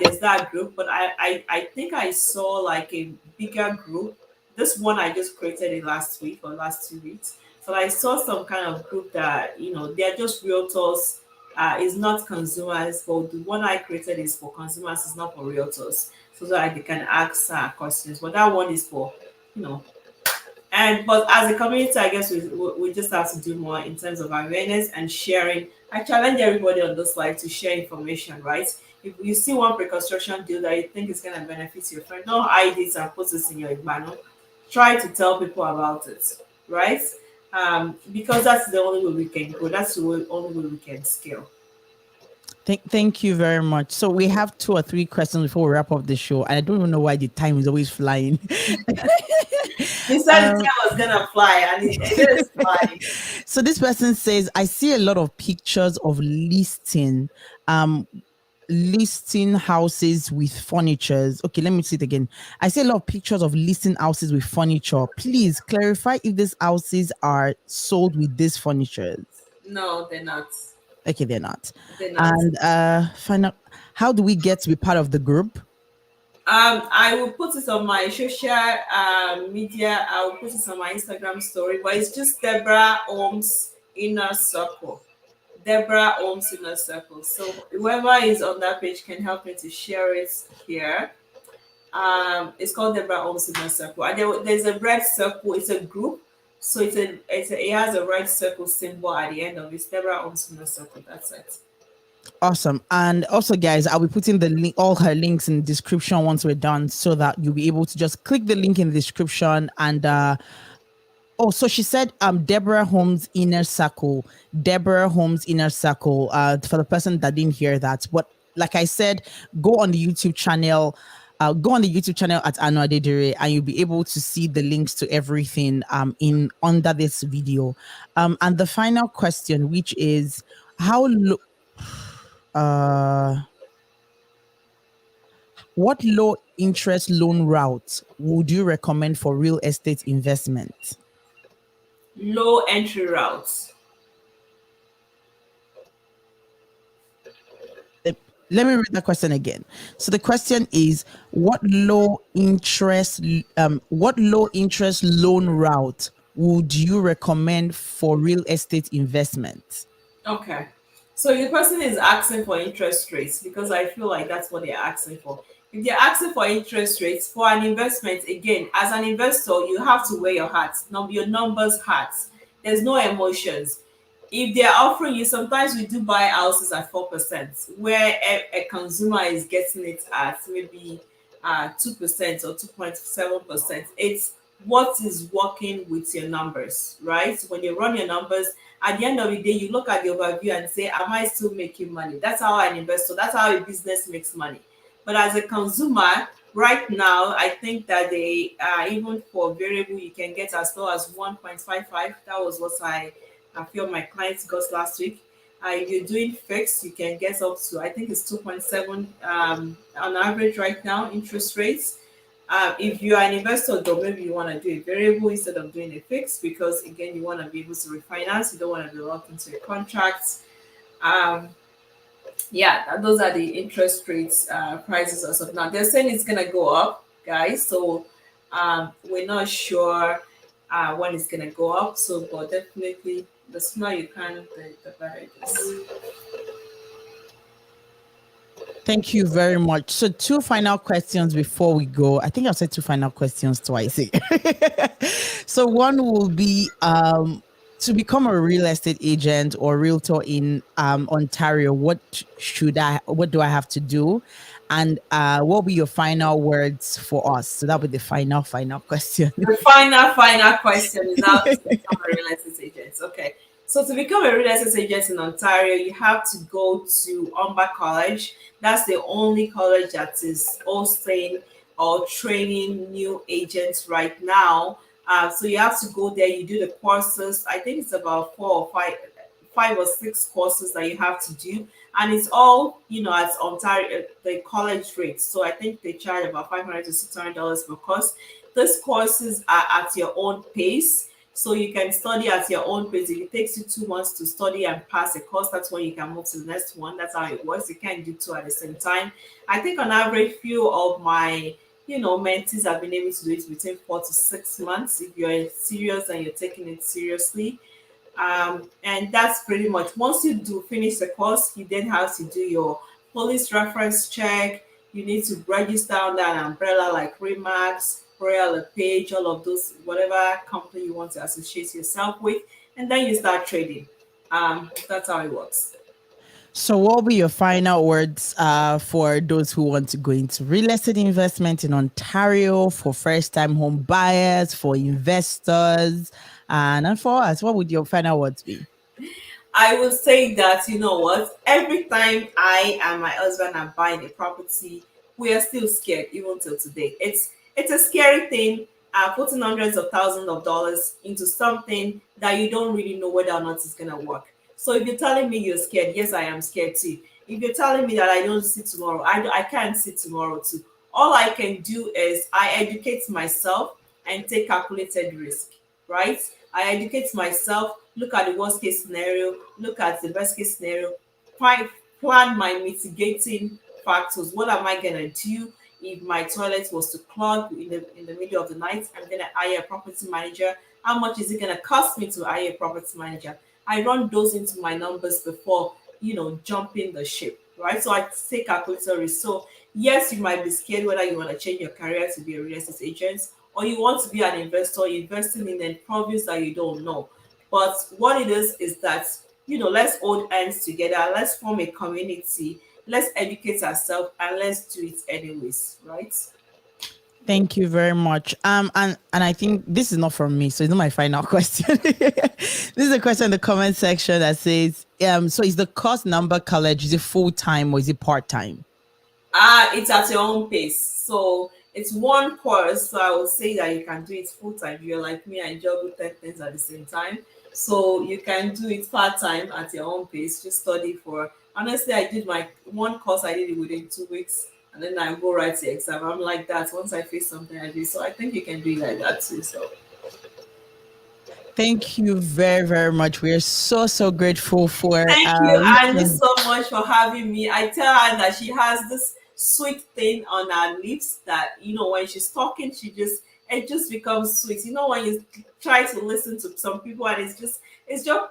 there's that group, but I think I saw like a bigger group. This one I just created it last week or last 2 weeks. So I saw some kind of group that they're just realtors. It's not consumers, but the one I created is for consumers. It's not for realtors, so that they can ask questions. But that one is for you know but as a community, I guess we just have to do more in terms of awareness and sharing. I challenge everybody on this slide to share information, right? If you see one pre-construction deal that you think is going to benefit your friend, don't hide it and put it in your manual. Try to tell people about it, right? Because that's the only way we can grow. That's the only way we can scale. Thank you very much. So we have 2 or 3 questions before we wrap up the show. And I don't even know why the time is always flying. You said the time was gonna fly, and it is flying. So this person says, I see a lot of pictures of listing houses with furnitures. Okay, let me see it again. I see a lot of pictures of listing houses with furniture. Please clarify if these houses are sold with these furnitures. No, they're not. Okay, they're not. They're not. And find out, how do we get to be part of the group? I will put it on my social media. I will put it on my Instagram story, but it's just DeboraHomes Inner Circle. DeboraHomes Inner Circle. So whoever is on that page can help me to share it here. It's called DeboraHomes Inner Circle, and there's a red circle. It's a group, so it has a red circle symbol at the end of it. DeboraHomes Inner Circle. That's it. Awesome. And also, guys, I'll be putting the link, all her links in the description once we're done, so that you'll be able to just click the link in the description. And oh, so she said DeboraHomes Inner Circle. DeboraHomes Inner Circle. For the person that didn't hear that. But like I said, go on the YouTube channel. Go on the YouTube channel at Anu Adedire, and you'll be able to see the links to everything in under this video. And the final question, which is what low interest loan route would you recommend for real estate investment? Low entry routes. Let me read the question again. So the question is, what low interest loan route would you recommend for real estate investment? Okay. So the person is asking for interest rates, because I feel like that's what they're asking for. If they're asking for interest rates for an investment, again, as an investor, you have to wear your hat, your numbers hats. There's no emotions. If they're offering you, sometimes we do buy houses at 4%, where a consumer is getting it at maybe 2% or 2.7%. It's what is working with your numbers, right? When you run your numbers, at the end of the day, you look at the overview and say, am I still making money? That's how an investor, that's how a business makes money. But as a consumer, right now, I think that they even for variable, you can get as low as 1.55. That was what I feel my clients got last week. If you're doing fixed, you can get up to, I think it's 2.7 on average right now, interest rates. If you're an investor, though, maybe you want to do a variable instead of doing a fixed, because again, you want to be able to refinance. You don't want to be locked into a contract. Yeah, those are the interest rates prices as of now. They're saying it's gonna go up, guys. So we're not sure when it's gonna go up. So, but definitely, the sooner you can, the better it is. Thank you very much. So 2 final questions before we go. I think I've said 2 final questions twice. So one will be to become a real estate agent or realtor in Ontario, what do I have to do? And what will be your final words for us? So that'll be the final question. The final question is how to become a real estate agent. Okay. So to become a real estate agent in Ontario, you have to go to Umber College. That's the only college that is hosting or training new agents right now. So you have to go there. You do the courses. I think it's about 5 or 6 courses that you have to do, and it's all at Ontario the college rates. So I think they charge about $500 to $600 per course. These courses are at your own pace. So you can study at your own pace. If it takes you 2 months to study and pass a course, that's when you can move to the next one. That's how it works. You can't do 2 at the same time. I think on average, few of my mentees have been able to do it between 4 to 6 months if you're serious and you're taking it seriously. And that's pretty much, once you do finish the course, you then have to do your police reference check. You need to register under an umbrella like Remax, Royal LePage, all of those, whatever company you want to associate yourself with, and then you start trading. That's how it works. So what will be your final words for those who want to go into real estate investment in Ontario, for first-time home buyers, for investors, and for us? What would your final words be? I would say that, you know what, every time I and my husband are buying a property, we are still scared even till today. It's a scary thing, putting hundreds of thousands of dollars into something that you don't really know whether or not it's gonna work. So if you're telling me you're scared, yes, I am scared too. If you're telling me that I don't see tomorrow, I can't see tomorrow too. All I can do is I educate myself and take calculated risk, right? I educate myself, look at the worst case scenario, look at the best case scenario, plan my mitigating factors. What am I gonna do if my toilet was to clog in the middle of the night? I'm gonna hire a property manager. How much is it gonna cost me to hire a property manager? I run those into my numbers before jumping the ship, right? So I take calculator risk. So yes, you might be scared whether you want to change your career to be a real estate agent or you want to be an investor investing in a province that you don't know. But what it is that let's hold hands together, let's form a community, let's educate ourselves, and let's do it anyways, right? Thank you very much. And I think this is not from me, so it's not my final question. This is a question in the comment section that says, so is the course number college, is it full time or is it part time? It's at your own pace. So it's one course. So I would say that you can do it full time. You're like me and juggle 10 things at the same time. So you can do it part time at your own pace. Just study for. Honestly, I did my one course. I did it within 2 weeks, and then I go write the exam. I'm like that. Once I face something, I do. So I think you can do it like that too. So Thank you very, very much. We are so, so grateful for thank you, Andy, listening. so much for having me. I tell her that she has this sweet thing on her lips that when she's talking, it just becomes sweet. When you try to listen to some people and it just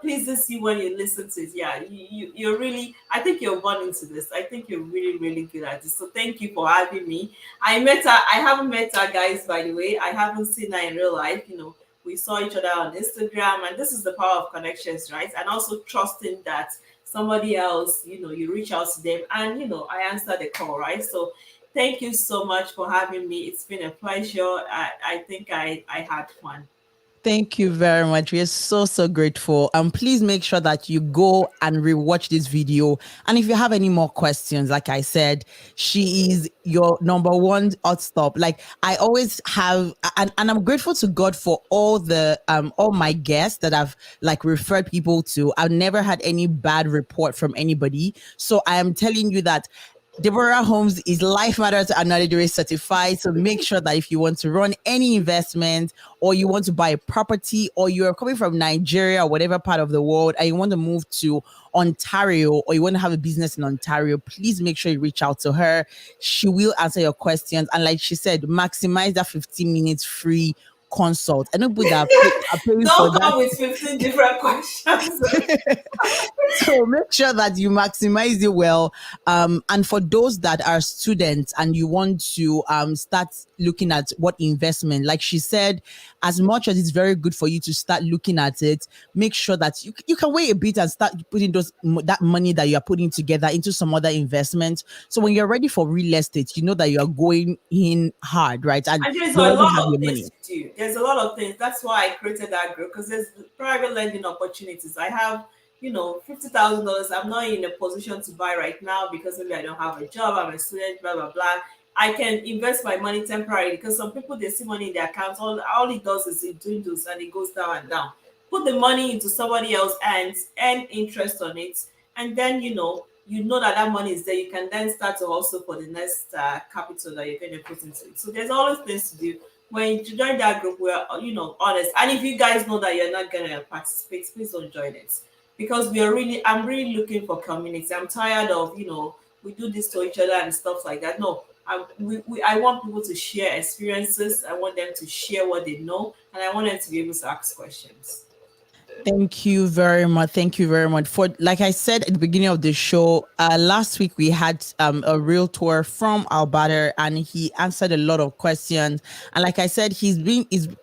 pleases you when you listen to it. Yeah, you're really. I think you're born into this. I think you're really, really good at this. So thank you for having me. I met her. I haven't met her, guys. By the way, I haven't seen her in real life. We saw each other on Instagram, and this is the power of connections, right? And also trusting that somebody else, you reach out to them, and I answer the call, right? So thank you so much for having me. It's been a pleasure. I think I had fun. Thank you very much. We are so, so grateful. Please make sure that you go and rewatch this video. And if you have any more questions, like I said, she is your number one hot stop. Like I always have, and I'm grateful to God for all my guests that I've like referred people to. I've never had any bad report from anybody. So I am telling you that DeboraHomes is Life Matters Another certified. So make sure that if you want to run any investment or you want to buy a property or you're coming from Nigeria or whatever part of the world and you want to move to Ontario or you want to have a business in Ontario, please make sure you reach out to her. She will answer your questions. And like she said, maximize that 15 minutes free consult. I know people that are paying for Don't that. come with 15 different questions. So make sure that you maximize it well. And for those that are students and you want to start looking at what investment, like she said, as much as it's very good for you to start looking at it, make sure that you can wait a bit and start putting that money that you are putting together into some other investment. So when you're ready for real estate, you know that you are going in hard, right? And And there's a you already lot have of your things money. to do. There's a lot of things. That's why I created that group because there's private lending opportunities. I have, $50,000. I'm not in a position to buy right now because maybe I don't have a job. I'm a student. Blah blah blah. I can invest my money temporarily because some people they see money in their accounts. All it does is it dwindles and it goes down and down. Put the money into somebody else's hands, earn interest on it, and then that money is there. You can then start to also for the next capital that you're going to put into it. So there's always things to do. When you join that group, we're honest. And if you guys know that you're not going to participate, please don't join it because I'm really looking for community. I'm tired of we do this to each other and stuff like that. No, I want people to share experiences. I want them to share what they know, and I want them to be able to ask questions. Thank you very much. Thank you very much. For like I said at the beginning of the show, last week we had a realtor from Alberta, and he answered a lot of questions. And like I said, he's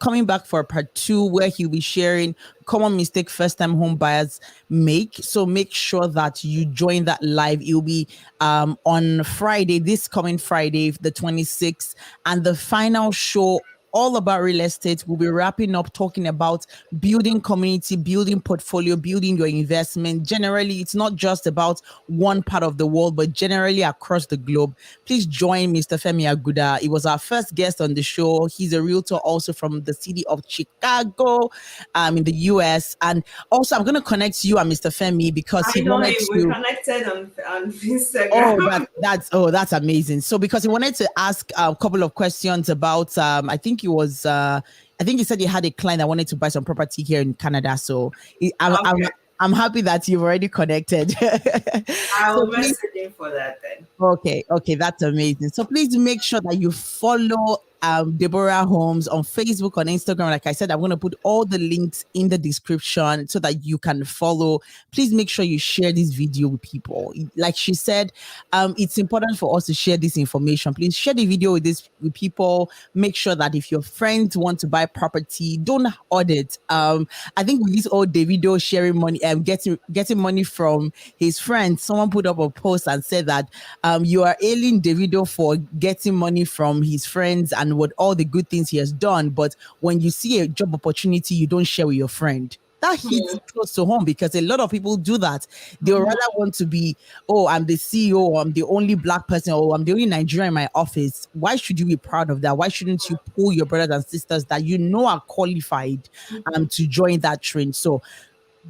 coming back for part two, where he'll be sharing common mistake first time home buyers make. So make sure that you join that live. It'll be on Friday, this coming Friday, the 26th, and the final show all about real estate. We'll be wrapping up talking about building community, building portfolio, building your investment. Generally, it's not just about one part of the world, but generally across the globe. Please join Mr. Femi Aguda. He was our first guest on the show. He's a realtor also from the city of Chicago, in the US. And also, I'm going to connect you and Mr. Femi because I he know wanted him. We're to. connected on Oh, Instagram. that's amazing. So because he wanted to ask a couple of questions about, I think it was, I think he said he had a client that wanted to buy some property here in Canada. So Okay. I'm happy that you've already connected. I So will please. message him for that then. Okay, that's amazing. So please make sure that you follow Deborah Homes on Facebook, on Instagram. Like I said, I'm going to put all the links in the description so that you can follow. Please make sure you share this video with people. Like she said, it's important for us to share this information. Please share the video with people. Make sure that if your friends want to buy property, don't audit. I think with this old Davido sharing money and getting money from his friends, someone put up a post and said that you are ailing Davido for getting money from his friends and what all the good things he has done. But when you see a job opportunity, you don't share with your friend. That hits close to home because a lot of people do that. They'll rather want to be, oh, I'm the CEO, or I'm the only black person, or I'm the only Nigerian in my office. Why should you be proud of that? Why shouldn't you pull your brothers and sisters that you know are qualified to join that trend? So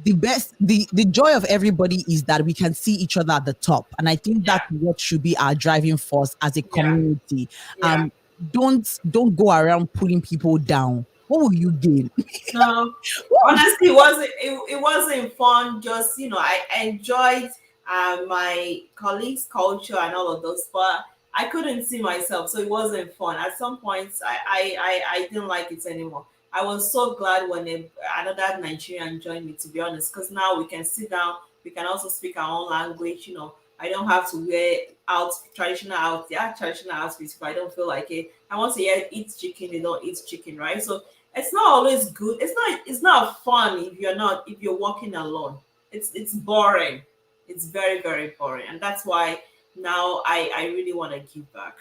the joy of everybody is that we can see each other at the top, and I think Yeah. that's what should be our driving force as a Yeah. community. Yeah. Don't go around pulling people down. What will you gain? No, What will honestly, it wasn't fun. Just I enjoyed my colleagues' culture and all of those, but I couldn't see myself, so it wasn't fun. At some points, I didn't like it anymore. I was so glad when another Nigerian joined me, to be honest, because now we can sit down, we can also speak our own language. I don't have to wear traditional outfits. Yeah, traditional outfits if I don't feel like it. I want to eat chicken, they don't eat chicken, right? So it's not always good. It's not fun if you're walking alone. It's boring. It's very, very boring. And that's why now I really want to give back.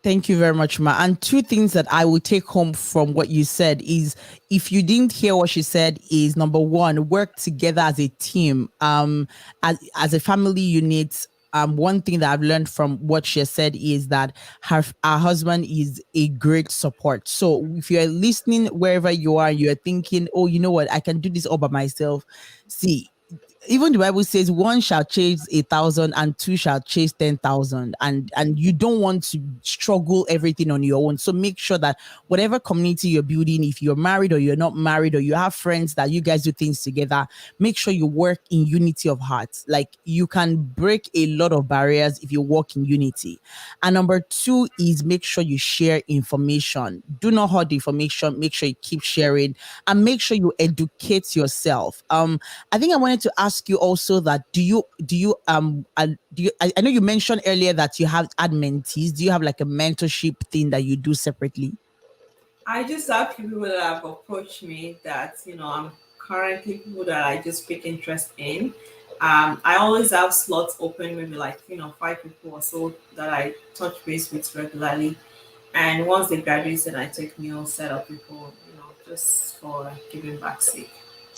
Thank you very much, Ma. And two things that I will take home from what you said is, if you didn't hear what she said, is number one, work together as a team, as a family unit. One thing that I've learned from what she has said is that our husband is a great support. So if you're listening wherever you are, you're thinking, oh, you know what, I can do this all by myself. See, even the Bible says one shall chase 1,000 and two shall chase 10,000, and you don't want to struggle everything on your own. So make sure that whatever community you're building, if you're married or you're not married or you have friends that you guys do things together, make sure you work in unity of heart. Like, you can break a lot of barriers if you work in unity. And number two is, make sure you share information. Do not hoard the information. Make sure you keep sharing, and make sure you educate yourself. I think I wanted to ask you also that I know you mentioned earlier that you have had mentees. Do you have like a mentorship thing that you do separately? I just have people that have approached me that I'm currently people that I just pick interest in. I always have slots open, maybe like 5 people or so that I touch base with regularly. And once they graduate, then I take new set of people, just for giving back sake.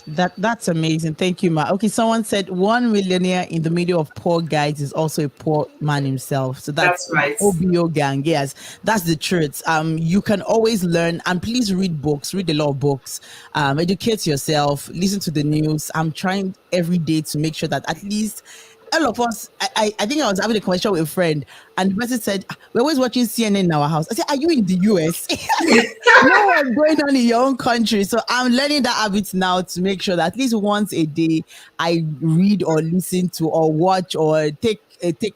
That's amazing. Thank you, Ma. Okay, someone said 1 millionaire in the middle of poor guys is also a poor man himself. So that's That's right. OBO gang. Yes, that's the truth. You can always learn, and please read books, read a lot of books, educate yourself, listen to the news. I'm trying every day to make sure that at least all of us, I think I was having a conversation with a friend, and the person said, we're always watching CNN in our house. I said, are you in the US? Know what's going on in your own country. So I'm learning that habit now to make sure that at least once a day I read or listen to or watch or take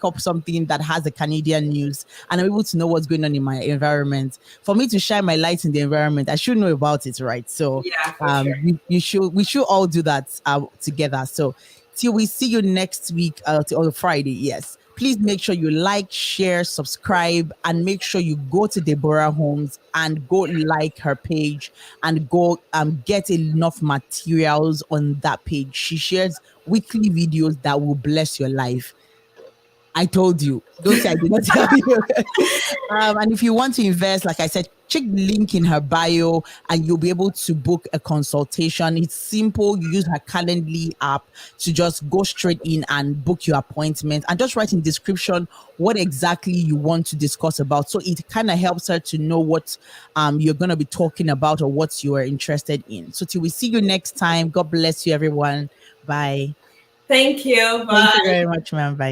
up something that has the Canadian news, and I'm able to know what's going on in my environment. For me to shine my light in the environment, I should know about it, right? So Yeah, for sure. we should all do that together. So till we see you next week, on Friday, yes. Please make sure you like, share, subscribe, and make sure you go to Deborah Homes and go like her page and go get enough materials on that page. She shares weekly videos that will bless your life. I told you. Don't say I did not tell you. And if you want to invest, like I said, check the link in her bio and you'll be able to book a consultation. It's simple. You use her Calendly app to just go straight in and book your appointment, and just write in description what exactly you want to discuss about. So it kind of helps her to know what you're going to be talking about or what you are interested in. So till we see you next time, God bless you, everyone. Bye. Thank you. Thank you Bye. very much, ma'am. Bye.